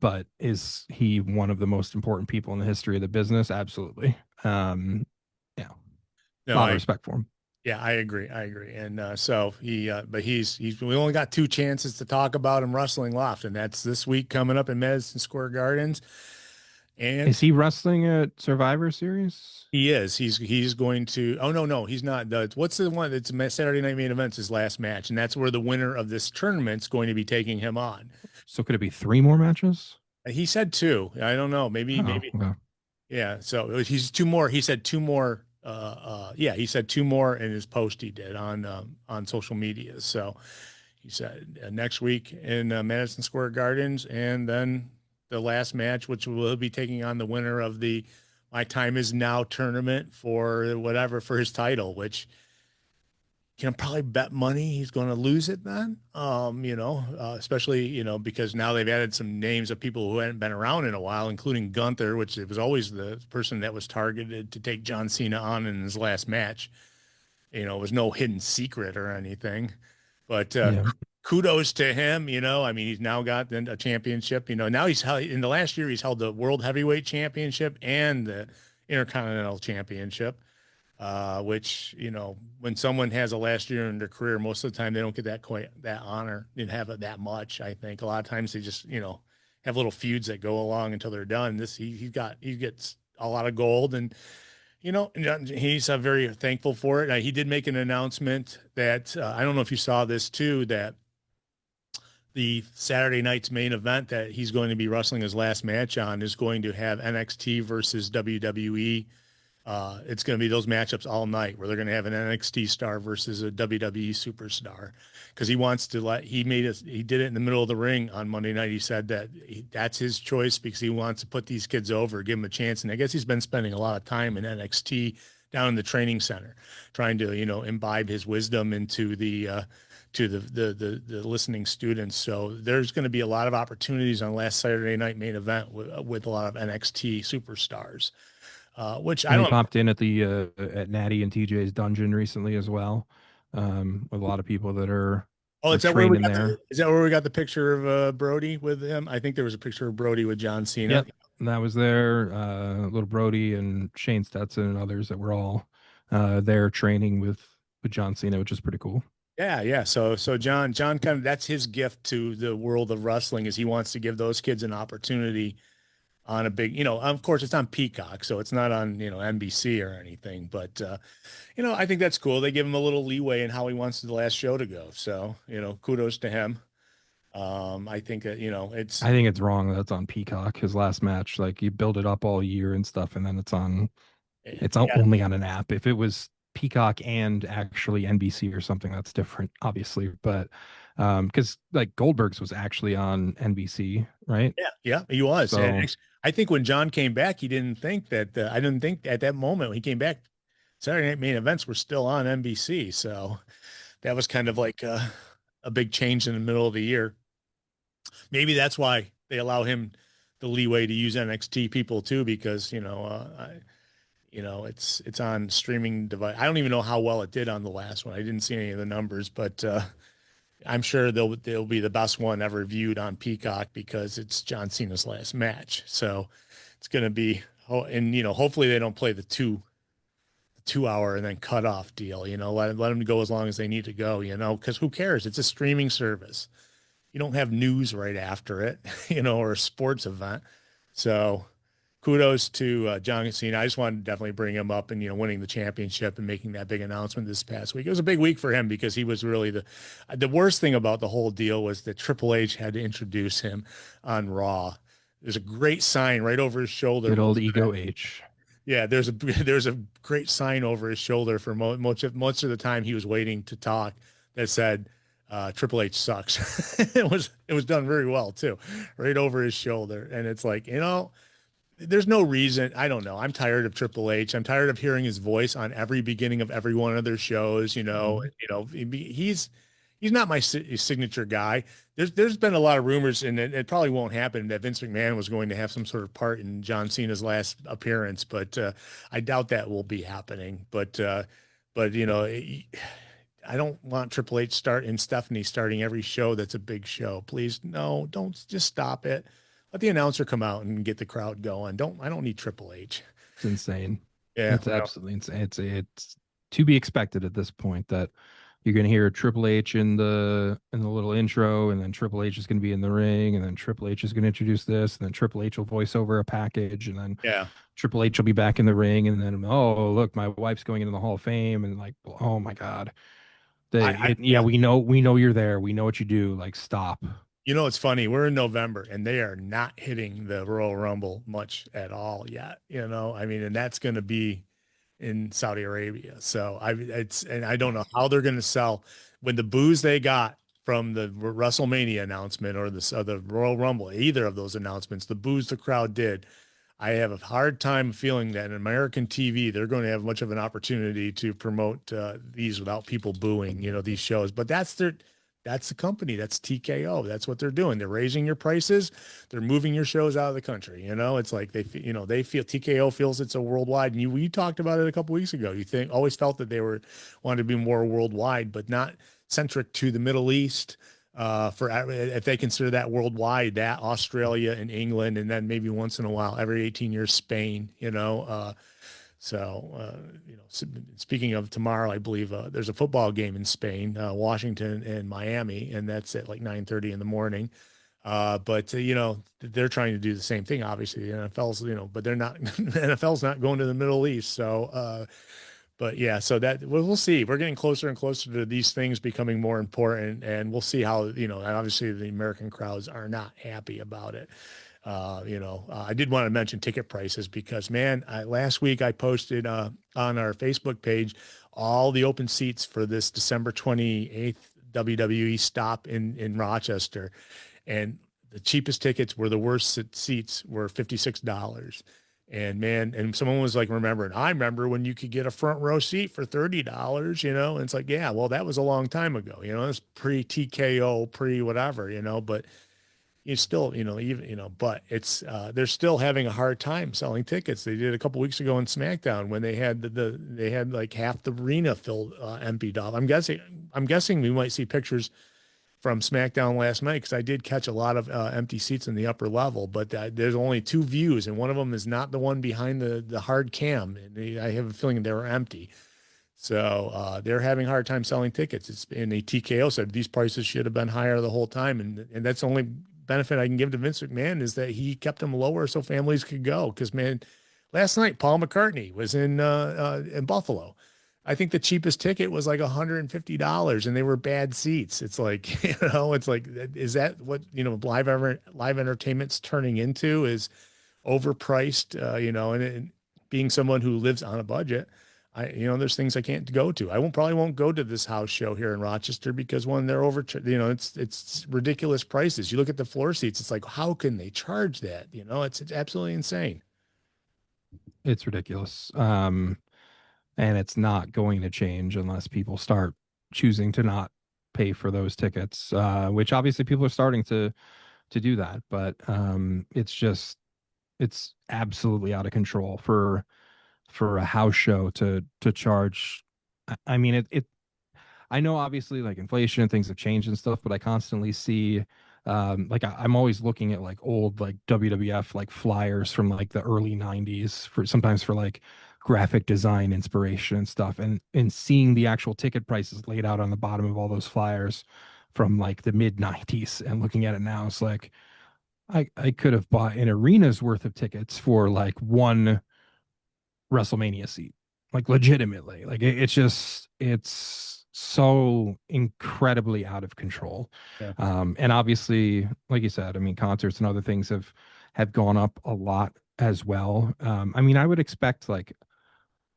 But is he one of the most important people in the history of the business? Absolutely. Yeah. A lot of respect for him. Yeah, I agree. And so but we only got 2 chances to talk about him wrestling left, and that's this week coming up in Madison Square Gardens. And is he wrestling at Survivor Series? He is. He's going to. Oh no, he's not. What's the one that's Saturday Night Main Event's his last match, and that's where the winner of this tournament's going to be taking him on. So could it be 3 more matches? He said 2. I don't know. Maybe. Okay. Yeah. So he's 2 more. He said 2 more. Yeah, he said 2 more in his post he did on social media. So he said next week in Madison Square Gardens, and then the last match, which will be taking on the winner of the My Time Is Now tournament for his title, which you can probably bet money he's going to lose it then. Especially, because now they've added some names of people who hadn't been around in a while, including Gunther, which it was always the person that was targeted to take John Cena on in his last match. It was no hidden secret or anything, but kudos to him. He's now got a championship. Now in the last year, he's held the World Heavyweight Championship and the Intercontinental Championship, which, when someone has a last year in their career, most of the time they don't get that honor. Didn't have it that much. I think a lot of times they just, have little feuds that go along until they're done. He gets a lot of gold, and he's very thankful for it. He did make an announcement that I don't know if you saw this too, that the Saturday night's main event that he's going to be wrestling his last match on is going to have NXT versus WWE. It's going to be those matchups all night where they're going to have an NXT star versus a WWE superstar, because he wants to he did it in the middle of the ring on Monday night. He said that that's his choice because he wants to put these kids over, give them a chance. And I guess he's been spending a lot of time in NXT down in the training center, trying to, imbibe his wisdom into the listening students. So there's going to be a lot of opportunities on last Saturday night main event with a lot of NXT superstars. Which I don't popped in at the at Natty and TJ's dungeon recently as well, with a lot of people that are. Oh, is that where we got is that where we got the picture of Brody with him? I think there was a picture of Brody with John Cena. Yep, that was there. Little Brody and Shane Stetson and others that were all there training with John Cena, which is pretty cool. Yeah. So John kind of, that's his gift to the world of wrestling, is he wants to give those kids an opportunity on a big, of course it's on Peacock, so it's not on, NBC or anything, but, I think that's cool. They give him a little leeway in how he wants the last show to go. So, kudos to him. I think that, I think it's wrong that it's on Peacock. His last match, like you build it up all year and stuff, and then it's yeah, only on an app. If it was Peacock and actually NBC or something, that's different, obviously. But because like Goldberg's was actually on NBC, right? yeah, he was. And So I think when John came back, he didn't think that, I didn't think at that moment when he came back, Saturday Night Main Events were still on NBC. So that was kind of like a big change in the middle of the year. Maybe that's why they allow him the leeway to use NXT people too, because it's on streaming device. I don't even know how well it did on the last one. I didn't see any of the numbers, but I'm sure they'll be the best one ever viewed on Peacock because it's John Cena's last match. So it's going to be, and hopefully they don't play the 2 hour and then cut off deal. Let them go as long as they need to go. Because who cares? It's a streaming service. You don't have news right after it, or a sports event. So kudos to John Cena. I just wanted to definitely bring him up and, winning the championship and making that big announcement this past week. It was a big week for him because he was really the worst thing about the whole deal was that Triple H had to introduce him on Raw. There's a great sign right over his shoulder. good old Ego H. Yeah, there's a great sign over his shoulder for most of the time he was waiting to talk that said Triple H sucks. It was done very well too, right over his shoulder. And it's like, there's no reason. I don't know. I'm tired of Triple H. I'm tired of hearing his voice on every beginning of every one of their shows. He's not my signature guy. There's been a lot of rumors, and it probably won't happen, that Vince McMahon was going to have some sort of part in John Cena's last appearance, but I doubt that will be happening. But I don't want Triple H and Stephanie starting every show that's a big show. Please, no, don't, just stop it. Let the announcer come out and get the crowd going. I don't need Triple H. It's insane. Yeah, It's absolutely insane. It's to be expected at this point that you're going to hear Triple H in the little intro, and then Triple H is going to be in the ring, and then Triple H is going to introduce this, and then Triple H will voice over a package, and then yeah. Triple H will be back in the ring, and then oh look, my wife's going into the Hall of Fame, and like oh my god, Yeah. we know you're there, we know what you do, like stop. It's funny. We're in November and they are not hitting the Royal Rumble much at all yet. I mean, and that's going to be in Saudi Arabia. So and I don't know how they're going to sell when the booze they got from the WrestleMania announcement or the Royal Rumble, either of those announcements, the booze the crowd did. I have a hard time feeling that in American TV, they're going to have much of an opportunity to promote these without people booing, these shows. But that's the company. That's TKO. That's what they're doing. They're raising your prices. They're moving your shows out of the country. It's like they feel TKO feels it's a worldwide. And we talked about it a couple weeks ago. Always felt that they wanted to be more worldwide, but not centric to the Middle East. For if they consider that worldwide, that Australia and England, and then maybe once in a while, every 18 years, Spain, speaking of tomorrow, I believe there's a football game in Spain, Washington and Miami, and that's at like 9:30 in the morning. But they're trying to do the same thing. Obviously, the NFL's, but they're not. The NFL's not going to the Middle East. So, but yeah, so that we'll see. We're getting closer and closer to these things becoming more important, and we'll see how obviously the American crowds are not happy about it. I did want to mention ticket prices because, man, last week I posted on our Facebook page all the open seats for this December 28th WWE stop in Rochester. And the cheapest tickets were the worst seats were $56. And man, and someone was like, I remember when you could get a front row seat for $30, and it's like, yeah, well, that was a long time ago, it's pre TKO, pre whatever, but you still, but it's, they're still having a hard time selling tickets. They did a couple weeks ago in SmackDown when they had they had like half the arena filled, emptied off. I'm guessing we might see pictures from SmackDown last night because I did catch a lot of empty seats in the upper level, but there's only two views, and one of them is not the one behind the hard cam. And I have a feeling they were empty. So they're having a hard time selling tickets. And the TKO said these prices should have been higher the whole time. And that's the only benefit I can give to Vince McMahon is that he kept them lower so families could go. Because, man, last night Paul McCartney was in Buffalo. I think the cheapest ticket was like $150 and they were bad seats. It's like, it's like, is that what, live entertainment's turning into is overpriced, and being someone who lives on a budget, there's things I can't go to. I probably won't go to this house show here in Rochester because one, they're it's ridiculous prices. You look at the floor seats, it's like, how can they charge that? It's absolutely insane. It's ridiculous. And it's not going to change unless people start choosing to not pay for those tickets, which obviously people are starting to do that. But it's absolutely out of control for a house show to charge. I mean, it I know obviously like inflation and things have changed and stuff, but I constantly see like I'm always looking at like old like WWF like flyers from like the early 90s for sometimes for like graphic design inspiration and stuff, and seeing the actual ticket prices laid out on the bottom of all those flyers from like the mid 90s and looking at it now, it's like I could have bought an arena's worth of tickets for like one WrestleMania seat, like legitimately. Like it's so incredibly out of control. Yeah. And obviously, like you said, I mean, concerts and other things have gone up a lot as well. I mean, I would expect like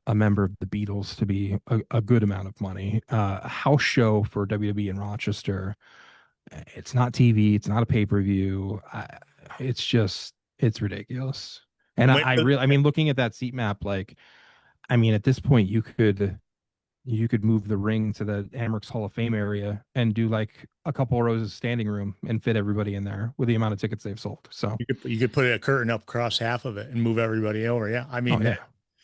a member of the Beatles to be a good amount of money. A house show for WWE in Rochester, it's not TV, it's not a pay-per-view. It's just it's ridiculous. And I really, I mean, looking at that seat map, like I mean, at this point, you could move the ring to the Amerks Hall of Fame area and do like a couple of rows of standing room and fit everybody in there with the amount of tickets they've sold. So You could put a curtain up across half of it and move everybody over. Yeah. I oh mean, yeah,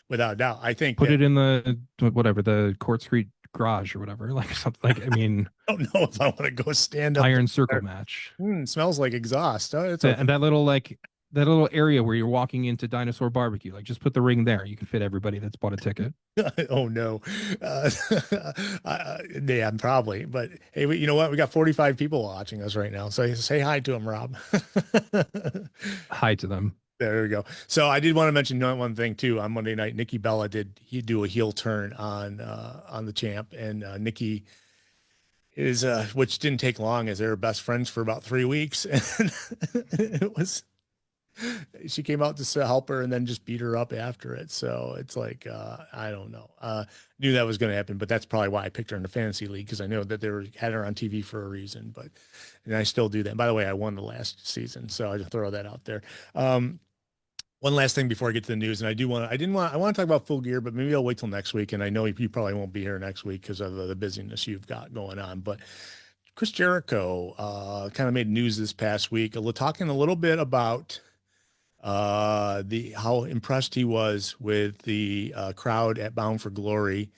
without a doubt, I think put that it in the whatever the Court Street garage or whatever, like something like I mean, I don't know if I want to go stand up Iron Circle there. match. Smells like exhaust. Oh, it's okay. And that little area where you're walking into Dinosaur Barbecue, like just put the ring there. You can fit everybody that's bought a ticket. Oh no. Uh, yeah, probably. But hey, you know what? We got 45 people watching us right now. So say hi to them, Rob. Hi to them. There we go. So I did want to mention one thing too. On Monday night, Nikki Bella he do a heel turn on the champ, and Nikki is which didn't take long, as they were best friends for about 3 weeks, and it was she came out to help her and then just beat her up after it. So it's like, I don't know. Knew that was going to happen, but that's probably why I picked her in the fantasy league, because I know that had her on TV for a reason. And I still do that. By the way, I won the last season, so I just throw that out there. One last thing before I get to the news, and I want to talk about Full Gear, but maybe I'll wait till next week. And I know you probably won't be here next week because of the busyness you've got going on. But Chris Jericho kind of made news this past week, talking a little bit about the how impressed he was with the crowd at Bound for Glory,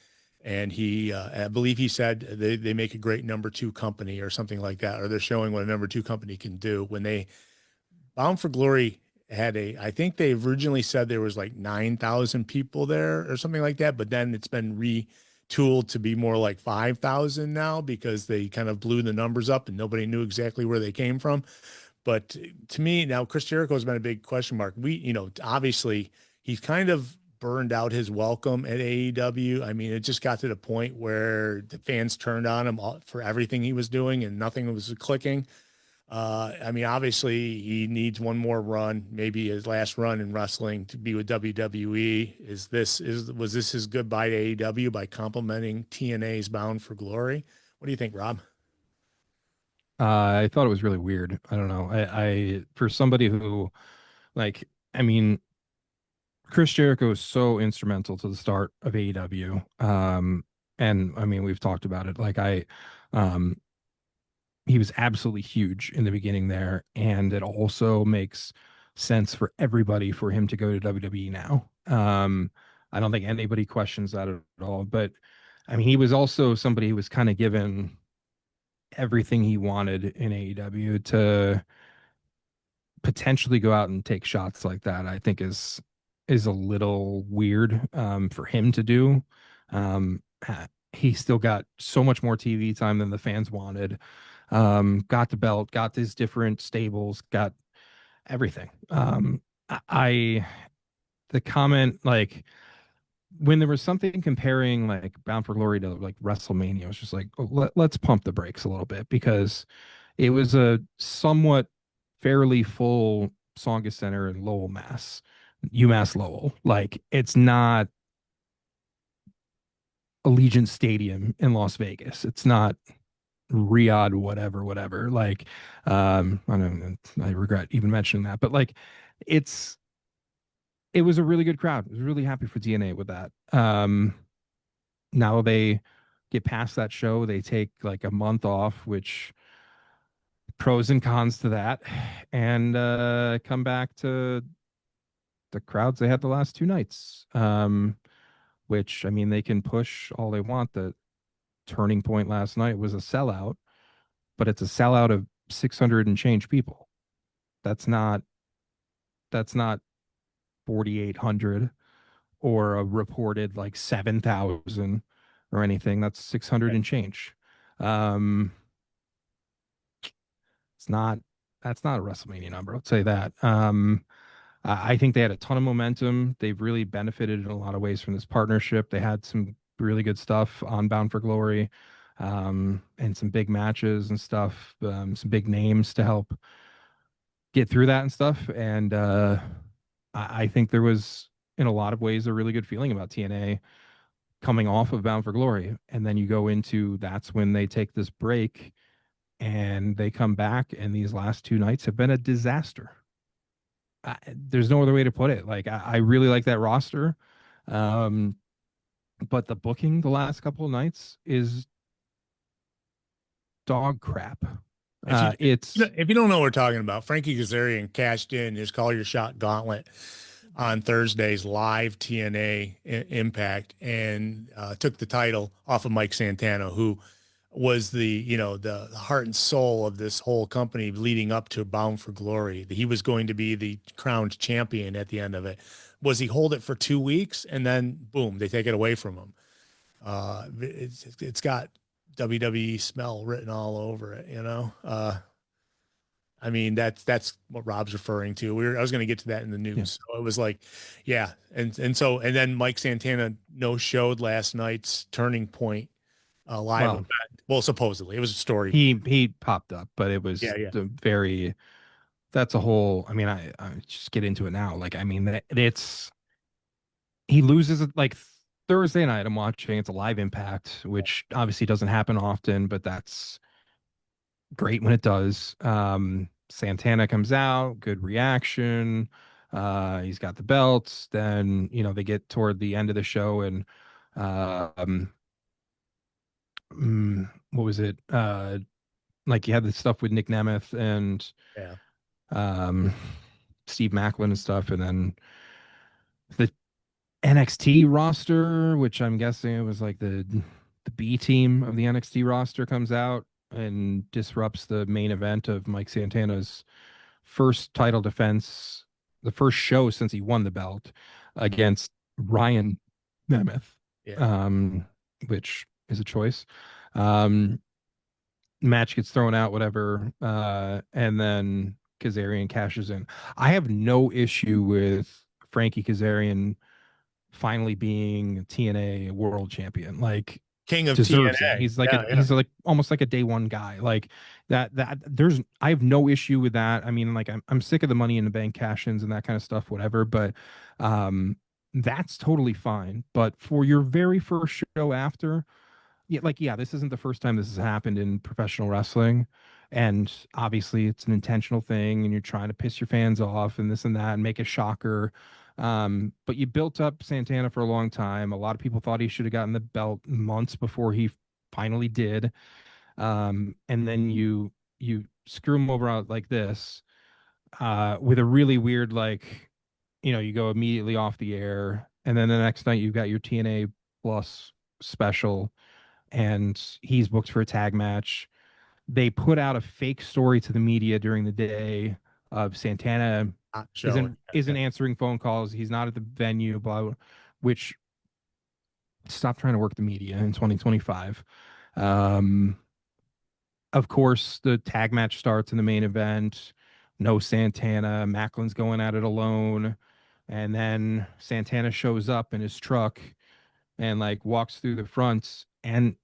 and I believe he said they make a great number two company or something like that, or they're showing what a number two company can do. When they Bound for Glory I think they originally said there was like 9,000 people there or something like that, but then it's been retooled to be more like 5,000 now because they kind of blew the numbers up and nobody knew exactly where they came from. But to me, now Chris Jericho has been a big question mark. Obviously he's kind of burned out his welcome at AEW. I mean, it just got to the point where the fans turned on him for everything he was doing and nothing was clicking. I mean, obviously he needs one more run, maybe his last run in wrestling to be with WWE. Was this his goodbye to AEW by complimenting TNA's Bound for Glory? What do you think, Rob? I thought it was really weird. I don't know. I for somebody who like, I mean, Chris Jericho is so instrumental to the start of AEW. And I mean, we've talked about it. Um, he was absolutely huge in the beginning there, and it also makes sense for everybody for him to go to WWE now. I don't think anybody questions that at all. But I mean, he was also somebody who was kind of given everything he wanted in AEW to potentially go out and take shots like that. I think is a little weird for him to do. He still got so much more TV time than the fans wanted. Got the belt, got his different stables, got everything. I the comment like when there was something comparing like Bound for Glory to like WrestleMania, it was just like, oh, let's pump the brakes a little bit because it was a somewhat fairly full Tsongas Center in Lowell, Mass, UMass Lowell. Like it's not Allegiant Stadium in Las Vegas. It's not Riyadh, whatever. Like, I don't, I regret even mentioning that, but like, it's it was a really good crowd. I was really happy for TNA with that. Now they get past that show, they take like a month off, which pros and cons to that, and come back to the crowds they had the last two nights. Which I mean, they can push all they want. The turning point last night was a sellout, but it's a sellout of 600 and change people. That's not that's not 4,800 or a reported like 7,000 or anything. That's 600 and change. Um, it's not that's not a WrestleMania number. I'll say that. I think they had a ton of momentum. They've really benefited in a lot of ways from this partnership. They had some really good stuff on Bound for Glory, and some big matches and stuff, some big names to help get through that and stuff. And I think there was, in a lot of ways, a really good feeling about TNA coming off of Bound for Glory. And then you go into that's when they take this break and they come back, and these last two nights have been a disaster. There's no other way to put it. Like I really like that roster, um, but the booking the last couple of nights is dog crap. It's If you don't know what we're talking about, Frankie Kazarian cashed in his Call Your Shot gauntlet on Thursday's live TNA Impact and took the title off of Mike Santana, who was the heart and soul of this whole company leading up to Bound for Glory. He was going to be the crowned champion at the end of it. Was he hold it for 2 weeks and then boom, they take it away from him? It's got WWE smell written all over it, you know. I mean, that's what Rob's referring to. I was going to get to that in the news. Yeah. So it was like, yeah. And then Mike Santana no showed last night's Turning Point live event. Well, supposedly it was a story. He popped up, but it was yeah. That's a whole, I mean, I just get into it now. Like, I mean, it's he loses it like Thursday night. I'm watching. It's a live Impact, which obviously doesn't happen often, but that's great when it does. Santana comes out, good reaction. He's got the belts. Then, they get toward the end of the show and what was it? Like you had the stuff with Nick Nemeth and Steve Macklin and stuff, and then the NXT roster, which I'm guessing it was like the B team of the NXT roster, comes out and disrupts the main event of Mike Santana's first title defense, the first show since he won the belt against Ryan Nemeth, which is a choice. Match gets thrown out, whatever, and then Kazarian cashes in. I have no issue with Frankie Kazarian finally being TNA world champion. Like, king of deserves TNA. it. He's like he's like almost like a day one guy. Like that I have no issue with that. I mean, like I'm sick of the Money in the Bank cash-ins and that kind of stuff, whatever. But that's totally fine. But for your very first show after, this isn't the first time this has happened in professional wrestling. And obviously it's an intentional thing and you're trying to piss your fans off and this and that and make a shocker. But you built up Santana for a long time. A lot of people thought he should have gotten the belt months before he finally did. And then you screw him over out like this, with a really weird, like, you go immediately off the air. And then the next night you've got your TNA Plus special and he's booked for a tag match. They put out a fake story to the media during the day of Santana isn't answering phone calls. He's not at the venue, blah, blah, which stop trying to work the media in 2025. Of course, the tag match starts in the main event. No Santana. Macklin's going at it alone. And then Santana shows up in his truck and like walks through the front. And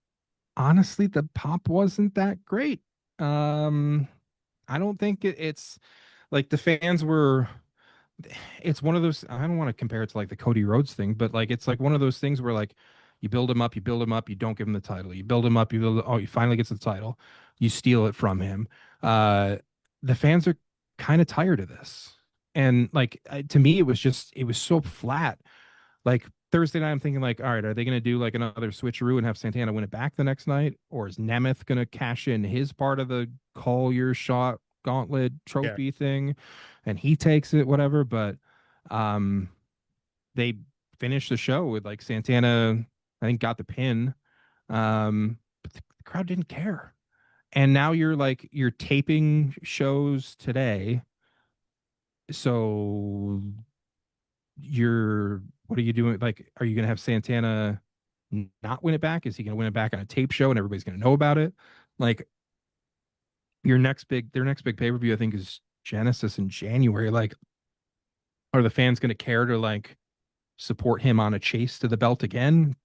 honestly, the pop wasn't that great. Um, I don't think it's like the fans were. It's one of those. I don't want to compare it to like the Cody Rhodes thing, but like it's like one of those things where like you build him up, you build him up, you don't give him the title. You build him up, you build. Oh, he finally gets the title. You steal it from him. Uh, the fans are kind of tired of this, and like to me, it was so flat. Like Thursday night, I'm thinking like, all right, are they going to do like another switcheroo and have Santana win it back the next night, or is Nemeth going to cash in his part of the call your shot gauntlet Yeah. trophy thing, and he takes it, whatever? But um, they finished the show with like Santana, I think, got the pin, but the crowd didn't care. And now you're taping shows today, so you're what are you doing? Like, are you gonna have Santana not win it back? Is he gonna win it back on a tape show and everybody's gonna know about it? Like their next big pay-per-view, I think, is Genesis in January. Like, are the fans gonna care to like support him on a chase to the belt again?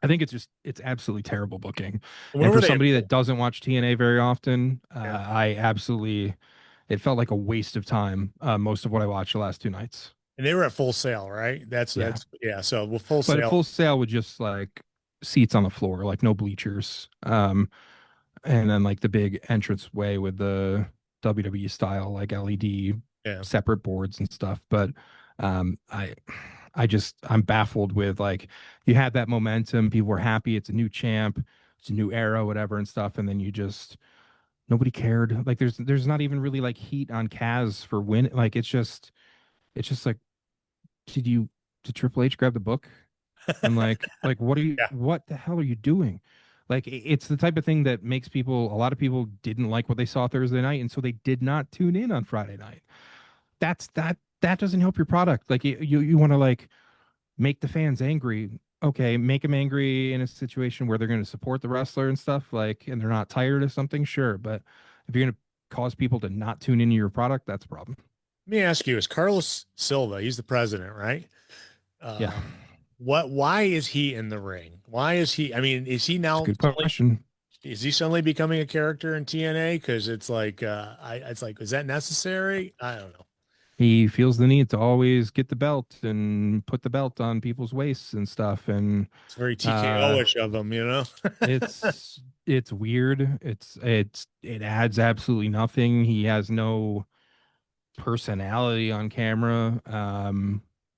I think it's absolutely terrible booking. Where And were for they? somebody that doesn't watch TNA very often, Yeah. I absolutely it felt like a waste of time. Most of what I watched the last two nights. And they were at Full Sail, right? Yeah. Yeah. So with Full But at Sail, Full Sail with just like seats on the floor, like no bleachers. And then like the big entrance way with the WWE style, like LED yeah. separate boards and stuff. But um, I, I'm baffled with like you had that momentum, people were happy, it's a new champ, it's a new era, whatever and stuff, and then you just nobody cared. Like there's not even really like heat on Kaz for win. Like it's just like did you did Triple H grab the book? And like Yeah. what the hell are you doing? Like it's the type of thing that makes people a lot of people didn't like what they saw Thursday night, and so they did not tune in on Friday night. That doesn't help your product. Like you want to like make the fans angry. Okay, make them angry in a situation where they're going to support the wrestler and stuff, like, and they're not tired of something, sure. But if you're going to cause people to not tune into your product, that's a problem. Let me ask you, is Carlos Silva, he's the president, right? Yeah, Why is he in the ring? Why is he, I mean, is he it's a now good suddenly, question. is he suddenly becoming a character in TNA? Cause it's like, it's like, is that necessary? I don't know. He feels the need to always get the belt and put the belt on people's waists and stuff. And It's very uh, TKO-ish of him, you know? it's weird. It adds absolutely nothing. He has no personality on camera.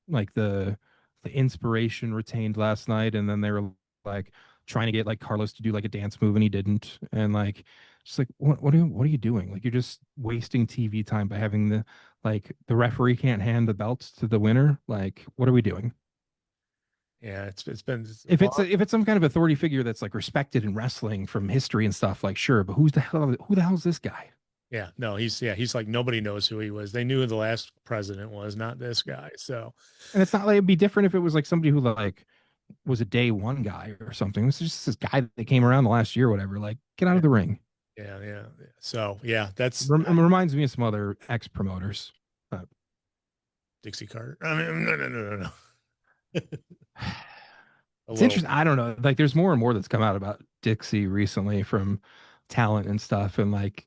Like the inspiration retained last night, and then they were like trying to get like Carlos to do like a dance move, and he didn't. And like, just like what are you doing? Like you're just wasting TV time by having the referee can't hand the belts to the winner. Like, what are we doing? Yeah, it's been If if it's some kind of authority figure that's like respected in wrestling from history and stuff, like sure, but who the hell is this guy? yeah, no, he's like nobody knows who he was. They knew who the last president was, not this guy. So And it's not like it'd be different if it was like somebody who like was a day one guy or something. This is just this guy that came around the last year or whatever. Like, get out yeah, of the ring. yeah. So yeah, that's It reminds me of some other ex promoters. But Dixie Carter. I mean, no. A it's little. interesting. I don't know. Like, there's more and more that's come out about Dixie recently from talent and stuff. And like,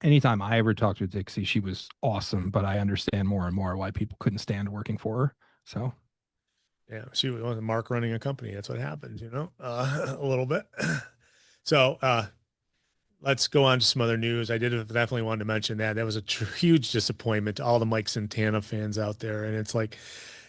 anytime I ever talked with Dixie, she was awesome. But I understand more and more why people couldn't stand working for her. So Yeah, she was Mark running a company. That's what happens, you know, a little bit. So let's go on to some other news. I did definitely want to mention that that was a huge disappointment to all the Mike Santana fans out there, and it's like,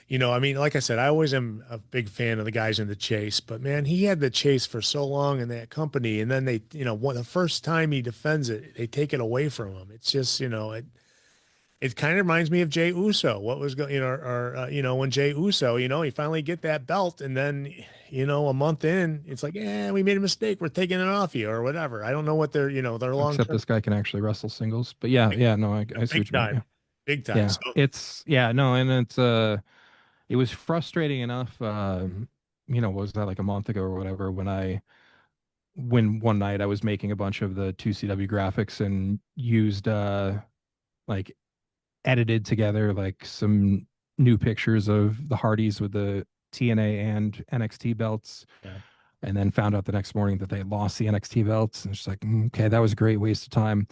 you know, I mean, like I said, I always am a big fan of the guys in the chase, but man, he had the chase for so long in that company, and then they, you know, the first time he defends it, they take it away from him. It's just, you know, it kind of reminds me of Jay Uso. What was going, you know, or you know, when Jay Uso, you know, he finally get that belt, and then, you know, a month in, it's like, yeah, we made a mistake. We're taking it off you, or whatever. I don't know what their, you know, their long except term, this guy can actually wrestle singles. But yeah, yeah, no, I see big what you mean. time, Yeah. big time. Yeah. So It's yeah, no, and it's it was frustrating enough you know, what was that like a month ago or whatever when one night I was making a bunch of the 2CW graphics and used like edited together like some new pictures of the Hardys with the TNA and NXT belts, Yeah. and then found out the next morning that they lost the NXT belts. And it's just like, okay, that was a great waste of time.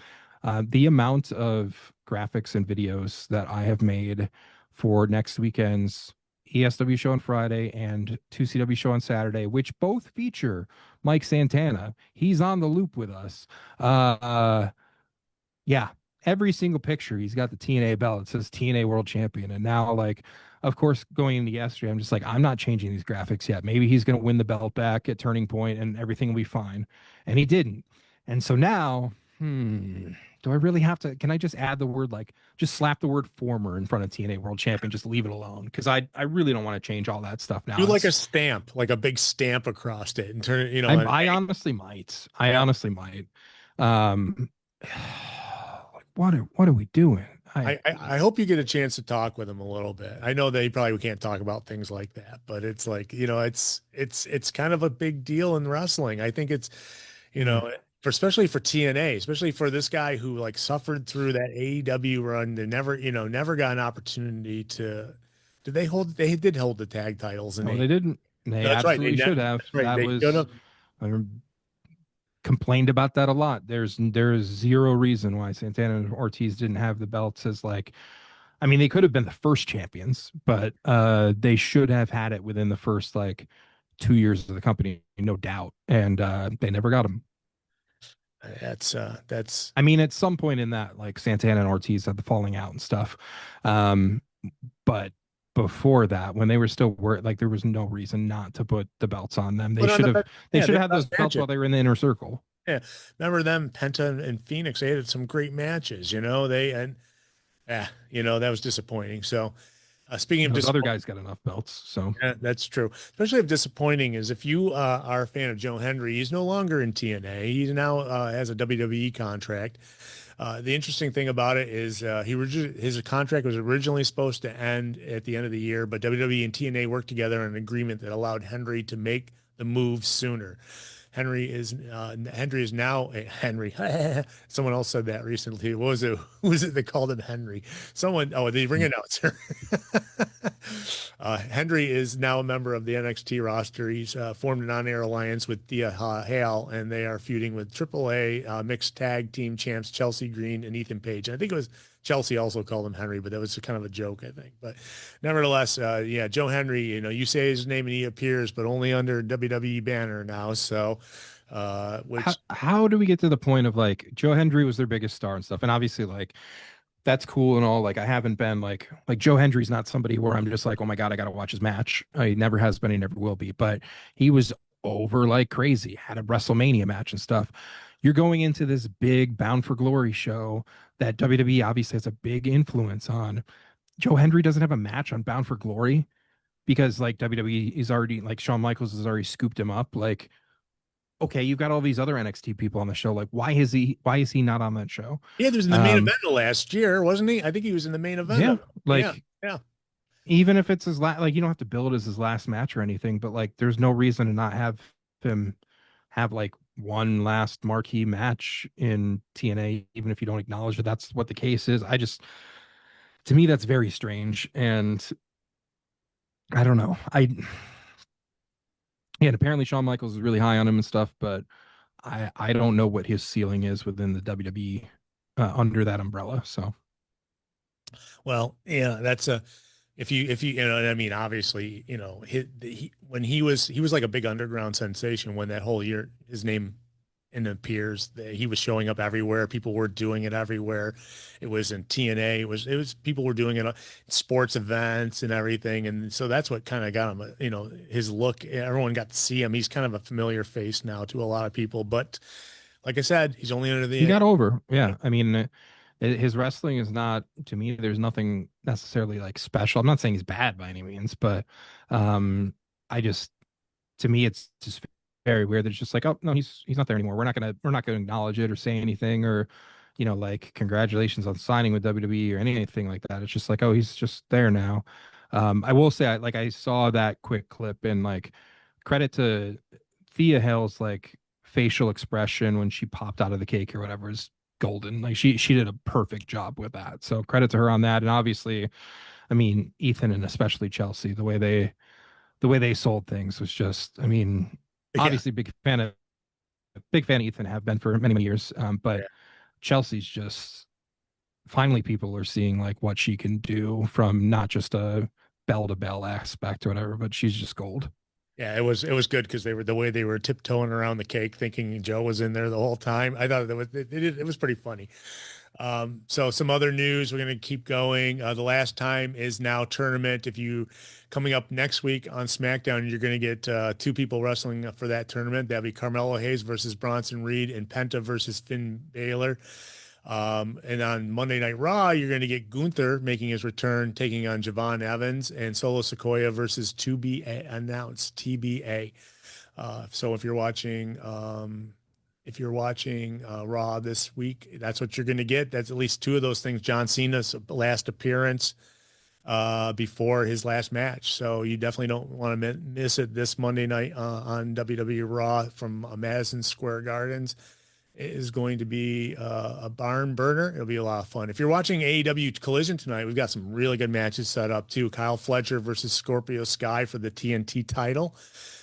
The amount of graphics and videos that I have made for next weekend's ESW show on Friday and 2CW show on Saturday, which both feature Mike Santana. He's on the loop with us. Yeah, every single picture he's got the TNA belt. It says TNA World Champion. And now, like, of course, going into yesterday, I'm just like, I'm not changing these graphics yet. Maybe he's going to win the belt back at Turning Point and everything will be fine. And he didn't. And so now, do I really have to? Can I just add the word, like, just slap the word former in front of TNA World Champion, just leave it alone? Because I really don't want to change all that stuff now. Do like a stamp, like a big stamp across it, and turn it. You know, I honestly might. I Yeah. honestly might. Um, like, what are we doing? I hope you get a chance to talk with him a little bit. I know that he probably can't talk about things like that, but it's like, you know, it's kind of a big deal in wrestling. I think it's, you know, especially for TNA, especially for this guy who like suffered through that AEW run. They never, you know, never got an opportunity to. Did they hold? They did hold the tag titles in No, A. they didn't. They No, that's right. absolutely should have. That's right. That They should was have. I complained about that a lot. There's zero reason why Santana and Ortiz didn't have the belts as, like, I mean, they could have been the first champions, but they should have had it within the first, like, 2 years of the company, no doubt. And they never got them. That's. I mean, at some point in that, like, Santana and Ortiz had the falling out and stuff. But before that, when they were still like, there was no reason not to put the belts on them. They should have had those belts while they were in the inner circle. Yeah, remember them, Penta and Phoenix? They had some great matches. You know, you know, that was disappointing. So, speaking of those other guys got enough belts, so yeah, that's true. Especially if disappointing is if you are a fan of Joe Hendry, he's no longer in TNA. He now has a WWE contract. The interesting thing about it is his contract was originally supposed to end at the end of the year, but WWE and TNA worked together on an agreement that allowed Henry to make the move sooner. Henry is now Henry. Someone else said that recently. What was it? Who was it that called him Henry? Someone. Oh, the ring announcer. Henry is now a member of the NXT roster. He's formed an on-air alliance with Thea Hale, and they are feuding with AAA mixed tag team champs Chelsea Green and Ethan Page. And I think it was Chelsea also called him Henry, but that was kind of a joke, I think. But nevertheless, yeah, Joe Henry, you know, you say his name and he appears, but only under WWE banner now. So, how do we get to the point of, like, Joe Hendry was their biggest star and stuff? And obviously, like, that's cool and all. Like, I haven't been like Joe Hendry's not somebody where I'm just like, oh my God, I got to watch his match. He never has been, he never will be, but he was over like crazy, had a WrestleMania match and stuff. You're going into this big Bound for Glory show that WWE obviously has a big influence on. Joe Hendry doesn't have a match on Bound for Glory because, like, WWE is already, like, Shawn Michaels has already scooped him up. Like, okay, you've got all these other NXT people on the show. Like, why is he not on that show? Yeah, he was in the main event last year, wasn't he? I think he was in the main event. Yeah, like, yeah. Even if it's his last, like, you don't have to bill it as his last match or anything, but, like, there's no reason to not have him have, like, one last marquee match in TNA, even if you don't acknowledge that that's what the case is. To me, that's very strange. And I don't know. And apparently Shawn Michaels is really high on him and stuff, but I don't know what his ceiling is within the WWE under that umbrella. So, well, yeah, that's if you you know, I mean, obviously, you know, when he was like a big underground sensation when that whole year his name and appears that he was showing up everywhere. People were doing it everywhere. It was in TNA. It was people were doing it at sports events and everything. And so that's what kind of got him, you know, his look. Everyone got to see him. He's kind of a familiar face now to a lot of people. But like I said, he's only under the. He got over. Yeah. I mean, his wrestling is not, to me, there's nothing necessarily, like, special. I'm not saying he's bad by any means, but to me, it's just very weird that it's just like, oh no, he's not there anymore. We're not gonna acknowledge it or say anything, or, you know, like, congratulations on signing with WWE or anything like that. It's just like, oh, he's just there now. I will say, I saw that quick clip, and, like, credit to Thea Hale's, like, facial expression when she popped out of the cake or whatever is golden. Like, she did a perfect job with that. So credit to her on that. And obviously, I mean, Ethan and especially Chelsea, the way they the way they sold things was just, I mean, Yeah. obviously big fan of Ethan, have been for many years. But Yeah. Chelsea's just finally people are seeing like what she can do from not just a bell to bell aspect or whatever, but she's just gold. Yeah, it was good because they were the way they were tiptoeing around the cake, thinking Joe was in there the whole time. I thought it was pretty funny. So some other news, we're going to keep going. The last time is now tournament. If you coming up next week on SmackDown, you're going to get two people wrestling for that tournament. That'll be Carmelo Hayes versus Bronson Reed and Penta versus Finn Balor. And on Monday Night Raw, you're going to get Gunther making his return, taking on Javon Evans and Solo Sequoia versus to be announced TBA. So if you're watching Raw this week, that's what you're going to get. That's at least two of those things. John Cena's last appearance before his last match. So you definitely don't want to miss it this Monday night on WWE Raw from Madison Square Gardens. It is going to be a barn burner. It'll be a lot of fun. If you're watching AEW Collision tonight, we've got some really good matches set up too. Kyle Fletcher versus Scorpio Sky for the TNT title.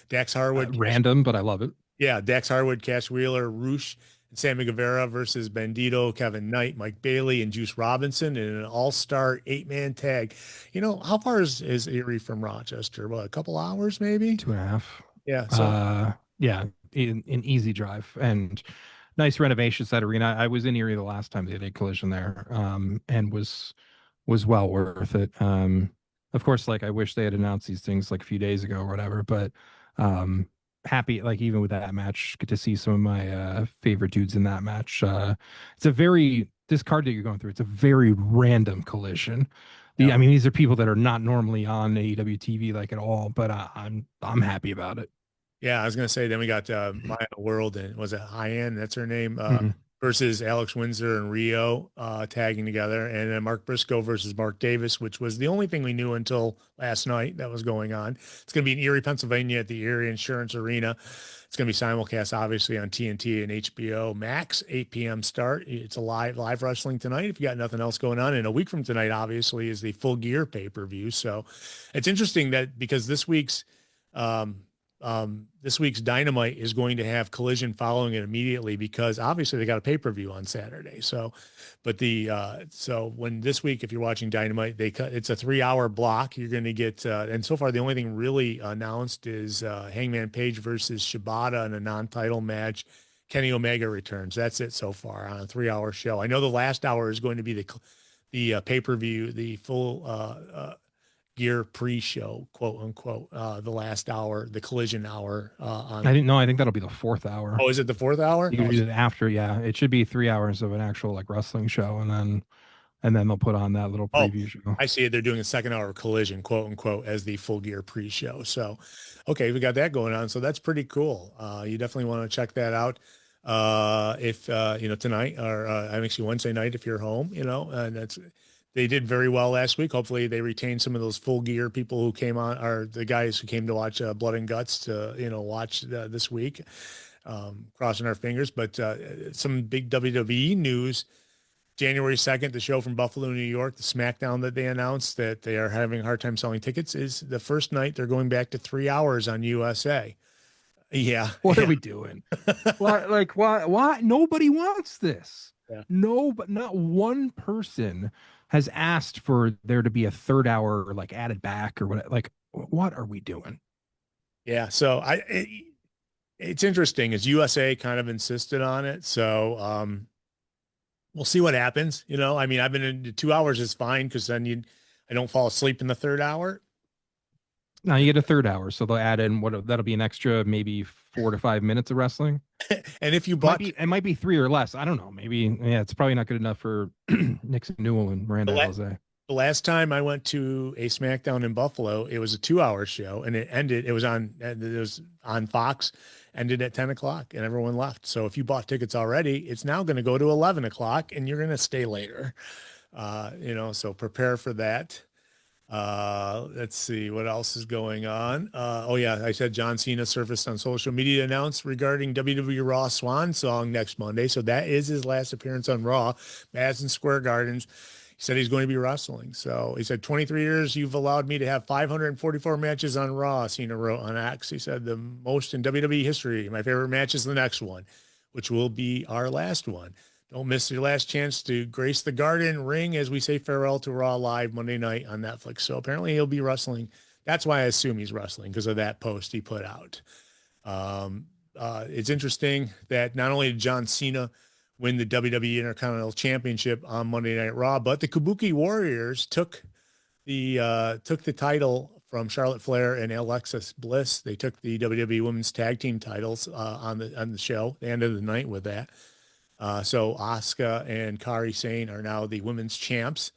Dax Harwood, Random, but I love it. yeah, Dax Harwood, Cash Wheeler, Roosh, and Sammy Guevara versus Bandito, Kevin Knight, Mike Bailey, and Juice Robinson in an all-star 8-man tag. How far is Erie from Rochester? What, a couple hours maybe? 2.5. Yeah. So Yeah, an easy drive and nice renovations that arena. I was in Erie the last time they did Collision there, and was well worth it. Of course, like I wish they had announced these things like a few days ago or whatever, but happy like even with that match, get to see some of my favorite dudes in that match. It's a very this card that you're going through. It's a very random Collision. yeah. I mean, these are people that are not normally on AEW TV like at all, but I'm happy about it. Yeah, I was gonna say. Then we got Maya World and was it Hyan? That's her name. Mhm. Versus Alex Windsor and Rio tagging together, and then Mark Briscoe versus Mark Davis, which was the only thing we knew until last night that was going on. It's going to be in Erie, Pennsylvania, at the Erie Insurance Arena. It's going to be simulcast, obviously, on TNT and HBO Max, 8 p.m. start. It's a live wrestling tonight. If you got nothing else going on, and a week from tonight, obviously, is the Full Gear pay-per-view. So it's interesting that because um, this week's Dynamite is going to have Collision following it immediately because obviously they got a pay-per-view on Saturday. So, but so when this week, if you're watching Dynamite, it's a 3-hour block. You're going to get, and so far the only thing really announced is Hangman Page versus Shibata in a non-title match. Kenny Omega returns. That's it so far on a 3-hour show. I know the last hour is going to be the pay-per-view, the full Gear pre-show, quote unquote, the last hour, the Collision hour on. I didn't know. I think that'll be the fourth hour. Oh, is it the fourth hour? Usually after, yeah, it should be 3 hours of an actual like wrestling show, and then they'll put on that little Oh, preview show. I see it. They're doing a second hour of Collision, quote unquote, as the Full Gear pre-show. So, okay, we got that going on. So that's pretty cool. You definitely want to check that out. If tonight or actually Wednesday night, if you're home, and they did very well last week. Hopefully they retain some of those Full Gear people who came on, or the guys who came to watch Blood and Guts to, watch this week. Crossing our fingers, but some big WWE news. January 2nd, the show from Buffalo, New York, the SmackDown that they announced that they are having a hard time selling tickets is the first night they're going back to 3 hours on USA. Yeah. What yeah. are we doing? Why? Nobody wants this. Yeah. No, but not one person has asked for there to be a third hour like added back or what. Like, what are we doing? Yeah. So it's interesting as USA kind of insisted on it. So we'll see what happens. I mean, I've been in 2 hours is fine because then I don't fall asleep in the third hour. Now you get a third hour, so they'll add in that'll be an extra maybe 4 to 5 minutes of wrestling. And if you bought, it might be 3 or less. I don't know. Maybe it's probably not good enough for Nixon Newell and Miranda Alizé. The last time I went to a SmackDown in Buffalo, it was a 2-hour show, and it was on Fox, ended at 10 o'clock, and everyone left. So if you bought tickets already, it's now going to go to 11 o'clock, and you're going to stay later. So prepare for that. Let's see what else is going on. Oh yeah, I said John Cena surfaced on social media announced regarding WWE Raw Swan Song next Monday. So that is his last appearance on Raw, Madison Square Gardens. he said he's going to be wrestling. So he said, 23 years, you've allowed me to have 544 matches on Raw, Cena wrote on X. He said, the most in WWE history. My favorite match is the next one, which will be our last one. Don't miss your last chance to grace the Garden ring as we say farewell to Raw Live Monday night on Netflix. So apparently he'll be wrestling. That's why I assume he's wrestling, because of that post he put out. It's interesting that not only did John Cena win the WWE Intercontinental Championship on Monday Night Raw, but the Kabuki Warriors took the title from Charlotte Flair and Alexis Bliss. They took the WWE Women's Tag Team titles on the show. They ended the night with that. So Asuka and Kairi Sane are now the women's champs.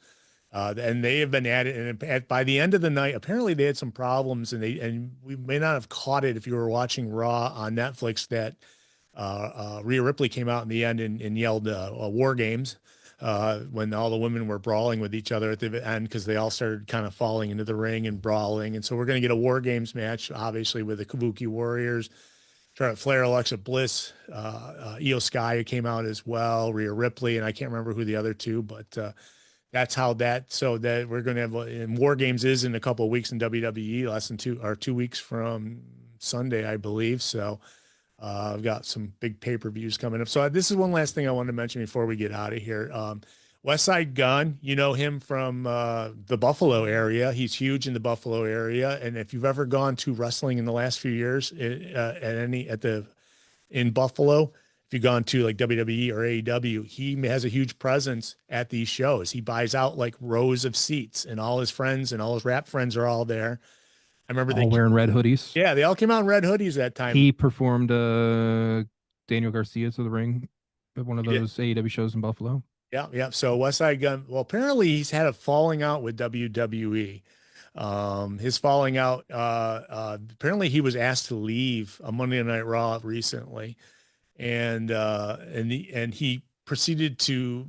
And they have been at it. And by the end of the night, apparently they had some problems, and we may not have caught it if you were watching Raw on Netflix, that Rhea Ripley came out in the end and yelled War Games when all the women were brawling with each other at the end, because they all started kind of falling into the ring and brawling. And so we're going to get a War Games match, obviously, with the Kabuki Warriors. Charlotte Flair, Alexa Bliss, Io Sky came out as well, Rhea Ripley, and I can't remember who the other two, but that's how that. So that we're going to have, and War Games is in a couple of weeks in WWE, less than 2 weeks from Sunday, I believe. So I've got some big pay-per-views coming up. So this is one last thing I wanted to mention before we get out of here. West Side Gun, you know him from the Buffalo area. He's huge in the Buffalo area. And if you've ever gone to wrestling in the last few years in Buffalo, if you've gone to like WWE or AEW, he has a huge presence at these shows. He buys out like rows of seats, and all his friends and all his rap friends are all there. I remember All wearing red hoodies. Yeah, they all came out in red hoodies that time. He performed Daniel Garcia to the ring at one of those AEW shows in Buffalo. Yeah, yeah. So West Side Gun, well, apparently he's had a falling out with WWE. His falling out, apparently he was asked to leave a Monday Night Raw recently. And he proceeded to,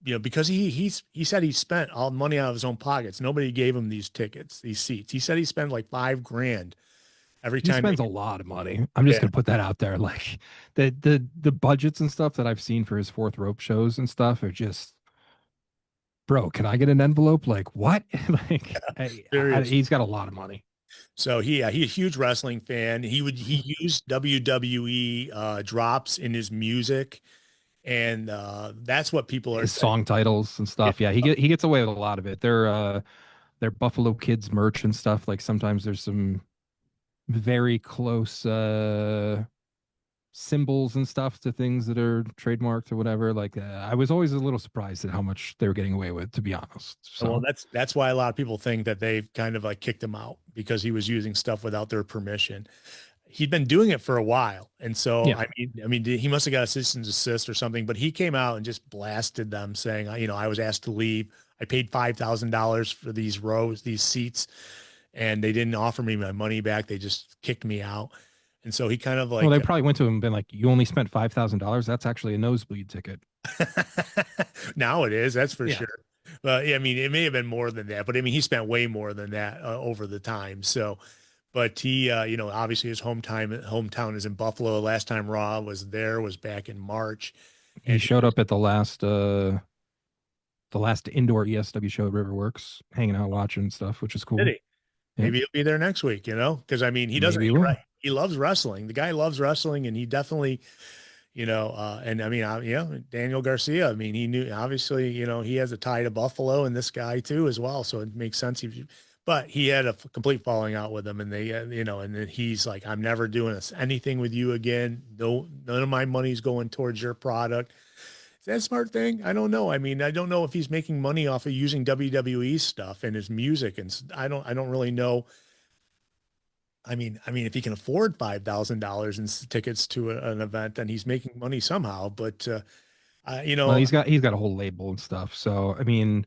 because he said he spent all money out of his own pockets. Nobody gave him these tickets, these seats. He said he spent like $5,000 every time. He spends a lot of money. I'm just gonna put that out there. Like the budgets and stuff that I've seen for his Fourth Rope shows and stuff are just, bro, can I get an envelope? Like what? Like he's got a lot of money. So he's a huge wrestling fan. He used WWE drops in his music, and that's what people are his song titles and stuff. Yeah, he gets away with a lot of it. They're Buffalo Kids merch and stuff. Like sometimes there's some very close symbols and stuff to things that are trademarked or whatever. Like I was always a little surprised at how much they were getting away with, to be honest. So well, that's why a lot of people think that they've kind of like kicked him out, because he was using stuff without their permission. He'd been doing it for a while, and so yeah. I mean, he must have got a cease and desist or something. But he came out and just blasted them, saying, I was asked to leave. I paid $5,000 for these seats, and they didn't offer me my money back. They just kicked me out. And so he kind of like, well, they probably went to him and been like, you only spent $5,000. That's actually a nosebleed ticket. Now it is, that's for sure. But I mean, it may have been more than that, but I mean, he spent way more than that over the time. So, but he, obviously his hometown is in Buffalo. Last time Raw was back in March. He showed up at the last indoor ESW show at Riverworks, hanging out, watching stuff, which is cool. Did he? Yeah. Maybe he'll be there next week, because I mean, he doesn't, he loves wrestling. The guy loves wrestling, and he definitely, and I mean, Daniel Garcia, I mean, he knew, obviously, he has a tie to Buffalo, and this guy too as well. So it makes sense. But he had a complete falling out with him, and they, and then he's like, I'm never doing anything with you again. No, none of my money's going towards your product. Is that a smart thing? I don't know. I mean, I don't know if he's making money off of using WWE stuff in his music, and I don't really know. I mean, if he can afford $5,000 in tickets to an event, then he's making money somehow. But well, he's got a whole label and stuff. So I mean,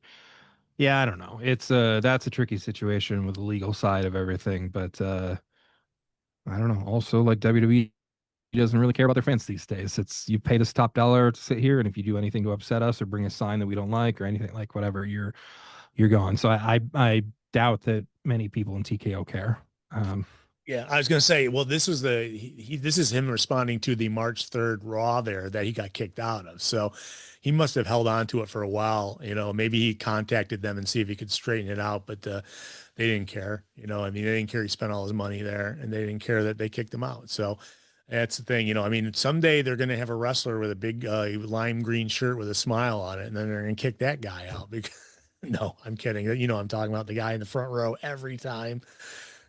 yeah, I don't know. It's that's a tricky situation with the legal side of everything. But I don't know. Also, like WWE doesn't really care about their fans these days. It's, you paid us top dollar to sit here, and if you do anything to upset us or bring a sign that we don't like or anything, like whatever, you're gone. So I doubt that many people in TKO care. Yeah, I was going to say, well, this was this is him responding to the March 3rd Raw there that he got kicked out of. So he must have held on to it for a while. Maybe he contacted them and see if he could straighten it out, but they didn't care. I mean, they didn't care he spent all his money there, and they didn't care that they kicked him out. So that's the thing. I mean, someday they're going to have a wrestler with a big lime green shirt with a smile on it, and then they're going to kick that guy out because. No, I'm kidding. I'm talking about the guy in the front row every time.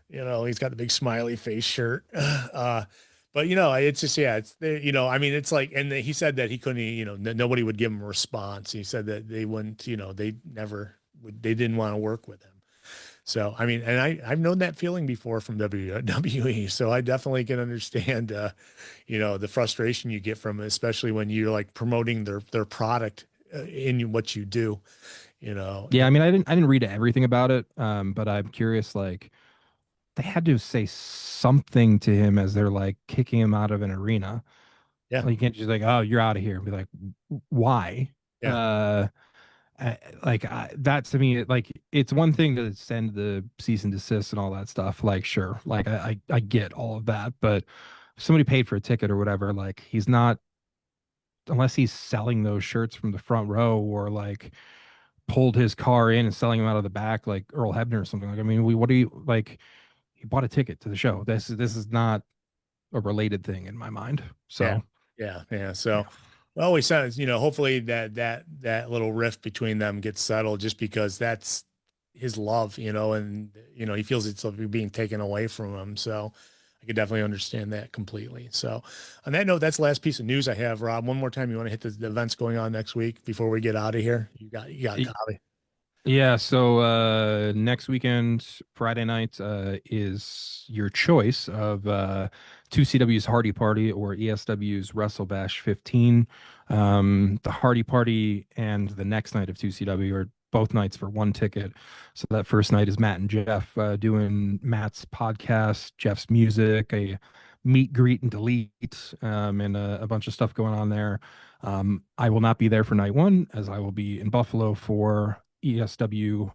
He's got the big smiley face shirt. But it's just, yeah, I mean, it's like, and he said that he couldn't, nobody would give him a response. He said that they wouldn't, they never would, they didn't want to work with him. So, I mean, and I've known that feeling before from WWE. So I definitely can understand, the frustration you get from it, especially when you're like promoting their product in what you do, Yeah, I mean, I didn't read everything about it, but I'm curious, like they had to say something to him as they're like kicking him out of an arena. yeah, Like you can't just like, oh, you're out of here, and be like, why? yeah, Uh, that to me, like it's one thing to send the cease and desist and all that stuff. Like, sure, like I get all of that, but if somebody paid for a ticket or whatever, like he's not unless he's selling those shirts from the front row or like pulled his car in and selling them out of the back, like Earl Hebner or something. Like, I mean, what do you like? He bought a ticket to the show. This is not a related thing in my mind. yeah, So yeah. yeah. So, well, we said, hopefully that little rift between them gets settled just because that's his love, and he feels it's like being taken away from him. So I could definitely understand that completely. So on that note, that's the last piece of news I have. Rob, one more time, you want to hit the events going on next week before we get out of here? You got a copy. Yeah, so next weekend, Friday night, is your choice of 2CW's Hardy Party or ESW's Wrestle Bash 15. The Hardy Party and the next night of 2CW are both nights for one ticket. So that first night is Matt and Jeff doing Matt's podcast, Jeff's music, a meet, greet, and delete, and a bunch of stuff going on there. I will not be there for night one, as I will be in Buffalo for ESW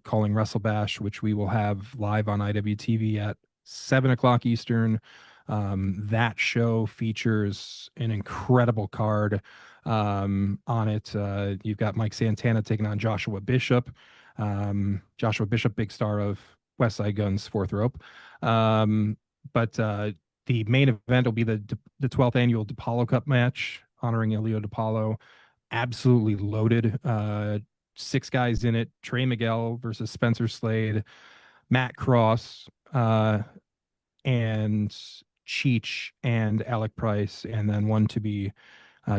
calling Wrestle Bash, which we will have live on IWTV at 7 o'clock Eastern. That show features an incredible card on it. You've got Mike Santana taking on Joshua Bishop. Joshua Bishop, big star of West Side Gun's Fourth Rope. But the main event will be the 12th annual DePaulo Cup match honoring Elio DePaulo. Absolutely loaded. Six guys in it: Trey Miguel versus Spencer Slade, Matt Cross, and Cheech and Alec Price, and then one to be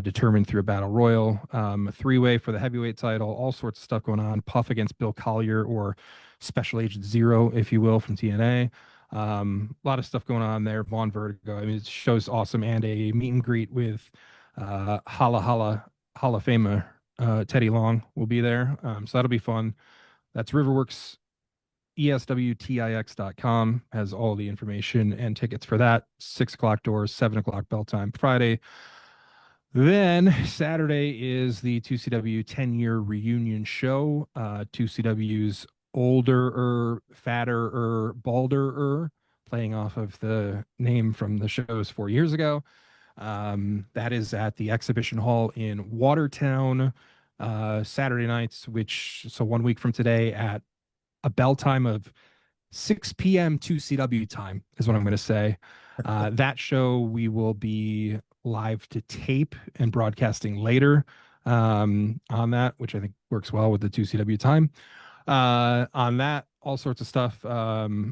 determined through a battle royal. A three-way for the heavyweight title. All sorts of stuff going on. Puff against Bill Collier, or Special Agent Zero, if you will, from TNA. A lot of stuff going on there. Vaughn Vertigo. I mean, it shows awesome, and a meet and greet with Holla Holla Hall of Famer Teddy Long will be there. So that'll be fun. That's Riverworks. ESWTIX.com has all the information and tickets for that. 6 o'clock doors, 7 o'clock bell time Friday. Then Saturday is the 2CW 10-year reunion show. 2CW's older, fatter, balder, playing off of the name from the shows 4 years ago. That is at the Exhibition Hall in Watertown, Saturday nights, so 1 week from today at a bell time of 6 p.m. 2CW time is what I'm going to say. That show we will be live to tape and broadcasting later on that, which I think works well with the 2CW time. On that, all sorts of stuff.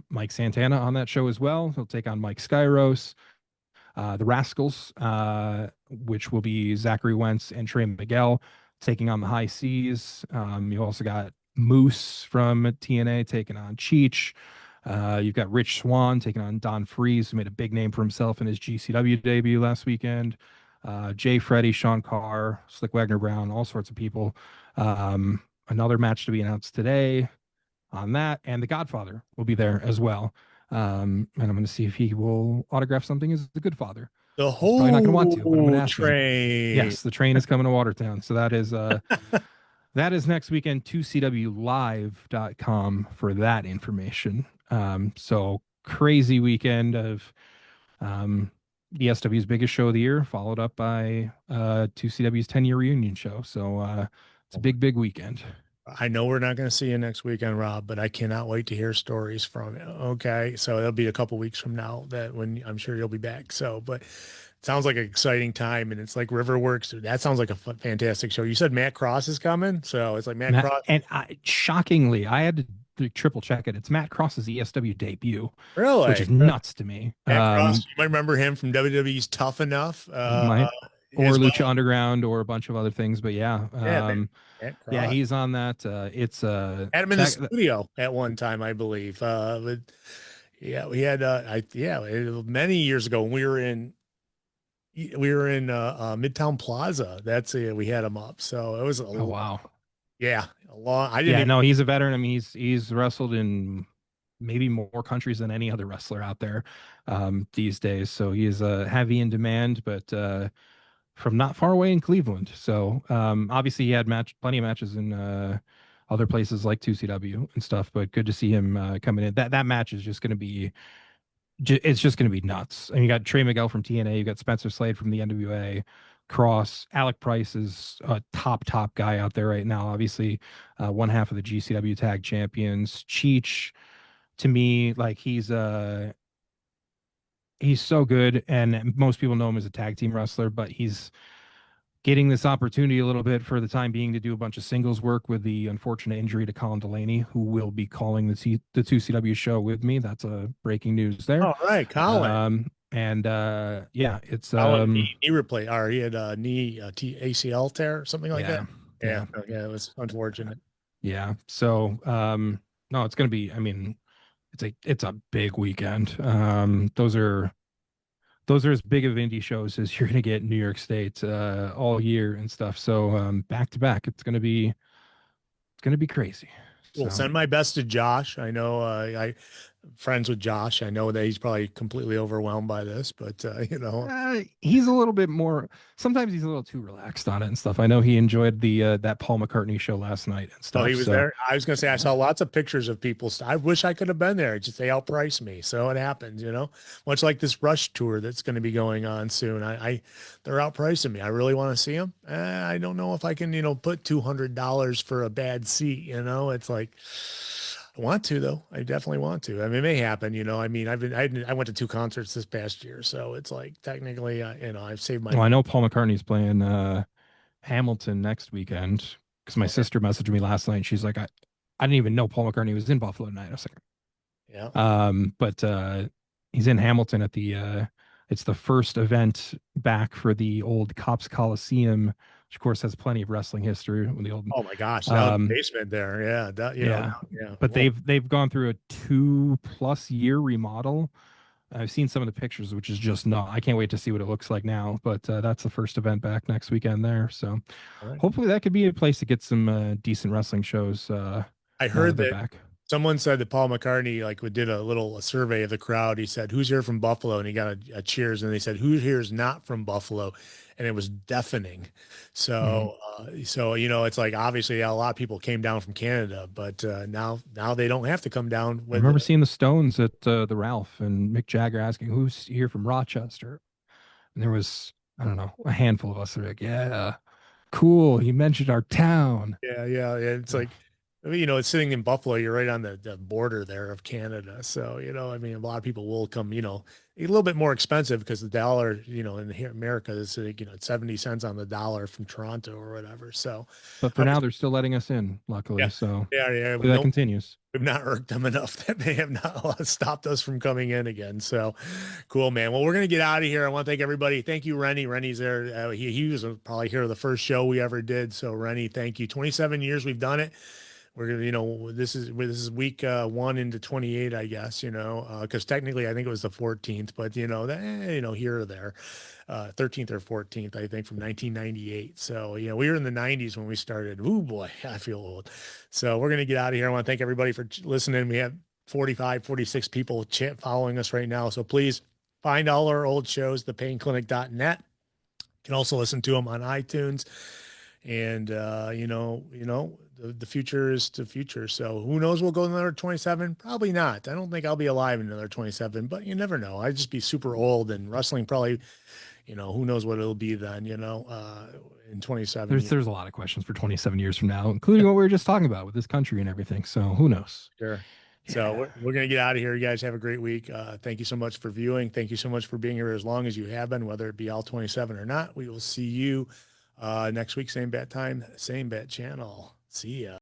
Mike Santana on that show as well. He'll take on Mike Skyros. The Rascals, which will be Zachary Wentz and Trey Miguel taking on the High Seas. You also got Moose from TNA taking on Cheech. You've got Rich Swan taking on Don Freeze, who made a big name for himself in his GCW debut last weekend. Jay Freddy, Sean Carr, Slick Wagner Brown, all sorts of people. Another match to be announced today on that, and The Godfather will be there as well. And I'm going to see if he will autograph something as the Good Father. The He's probably not going to want to, but I'm going to whole ask him. train. Yes, the train is coming to Watertown. So that is that is next weekend. 2CWlive.com for that information. So crazy weekend of um, ESW's biggest show of the year, followed up by 2CW's 10-year reunion show. So it's a big weekend. I know we're not going to see you next weekend, Rob, but I cannot wait to hear stories from you. Okay. So it'll be a couple weeks from now that when I'm sure you'll be back. So, but it sounds like an exciting time and it's like Riverworks. That sounds like a fantastic show. You said Matt Cross is coming. So it's like Matt Matt, Cross. and shockingly, I had to triple check it. It's Matt Cross's ESW debut, which Really? is nuts to me. Matt Cross, you might remember him from WWE's Tough Enough, Might or as well. Lucha Underground or a bunch of other things, but yeah, Yeah, Matt yeah, Cross. he's on that. It's Had him in the studio at one time, I believe. But yeah, we had many years ago when we were in Midtown Plaza. That's it. We had him up. So it was oh wow, a long. I didn't yeah, even. no, he's a veteran. I mean, he's wrestled in maybe more countries than any other wrestler out there these days. So he is heavy in demand, but from not far away in Cleveland. So obviously he had plenty of matches in other places like 2CW and stuff, but good to see him coming in. That match is just going to be it's just going to be nuts. And you got Trey Miguel from TNA, you got Spencer Slade from the NWA, Cross, Alec Price is a top guy out there right now. Obviously, one half of the GCW Tag Champions. Cheech, to me, like he's so good, and most people know him as a tag team wrestler, but he's getting this opportunity a little bit for the time being to do a bunch of singles work with the unfortunate injury to Colin Delaney, who will be calling the 2CW show with me. That's a breaking news there. All right, Colin. And yeah, it's Colin knee replay, or he had a knee ACL tear, something like that. Yeah. Yeah, it was unfortunate. Yeah. So no, it's gonna be, I mean, it's a big weekend. Those are as big of indie shows as you're gonna get in New York State all year and stuff. So back to back, it's gonna be crazy. Well, So send my best to Josh. I know I friends with Josh. I know that he's probably completely overwhelmed by this, but he's a little bit more. Sometimes he's a little too relaxed on it and stuff. I know he enjoyed the that Paul McCartney show last night and stuff. oh, he was there. I was gonna say I saw lots of pictures of people. I wish I could have been there. Just they outpriced me, so it happens, Much like this Rush tour that's going to be going on soon. They're outpricing me. I really want to see them. I don't know if I can, put $200 for a bad seat. It's like. I want to though. I definitely want to. I mean, it may happen. I mean, I went to two concerts this past year, so it's like technically, I've saved my. Well, I know Paul McCartney's playing Hamilton next weekend because my sister messaged me last night. And she's like, I didn't even know Paul McCartney was in Buffalo tonight. I was like, yeah. But he's in Hamilton at the it's the first event back for the old Cops Coliseum, which of course has plenty of wrestling history with the old. Oh my gosh, that basement there, yeah, yeah. But Whoa. they've gone through a 2+ year remodel. I've seen some of the pictures, which is just not. I can't wait to see what it looks like now. But that's the first event back next weekend there. So right. Hopefully that could be a place to get some decent wrestling shows. I heard that back. Someone said that Paul McCartney did a survey of the crowd. He said, "Who's here from Buffalo?" And he got a cheers. And they said, "Who here is not from Buffalo?" And it was deafening. So, it's like obviously a lot of people came down from Canada, but now they don't have to come down. I remember seeing the Stones at the Ralph and Mick Jagger asking, "Who's here from Rochester?" And there was, I don't know, a handful of us that were like, "Yeah, cool. He mentioned our town." Yeah. It's like. It's sitting in Buffalo. You're right on the border there of Canada. So, I mean, a lot of people will come, a little bit more expensive because the dollar, in here, America is, 70 cents on the dollar from Toronto or whatever. So, but for now, they're still letting us in, luckily. Yeah, so yeah. That continues. We've not irked them enough that they have not stopped us from coming in again. So cool, man. Well, we're going to get out of here. I want to thank everybody. Thank you, Rennie. Rennie's there. He was probably here the first show we ever did. So Rennie, thank you. 27 years we've done it. We're gonna, this is week 1 into 28, I guess, because technically I think it was the 14th, but here or there, 13th or 14th, I think, from 1998. So we were in the 90s when we started. Ooh boy, I feel old. So we're gonna get out of here. I want to thank everybody for listening. We have 46 people following us right now. So please find all our old shows, thepainclinic.net. You can also listen to them on iTunes. And the future is the future. So who knows? We'll go another 27. Probably not. I don't think I'll be alive in another 27, but you never know. I'd just be super old, and wrestling probably, who knows what it'll be then, in 27 years. There's a lot of questions for 27 years from now, including what we were just talking about with this country and everything. So who knows? Sure. So we're going to get out of here. You guys have a great week. Thank you so much for viewing. Thank you so much for being here as long as you have been, whether it be all 27 or not. We will see you next week. Same bat time, same bat channel. See ya.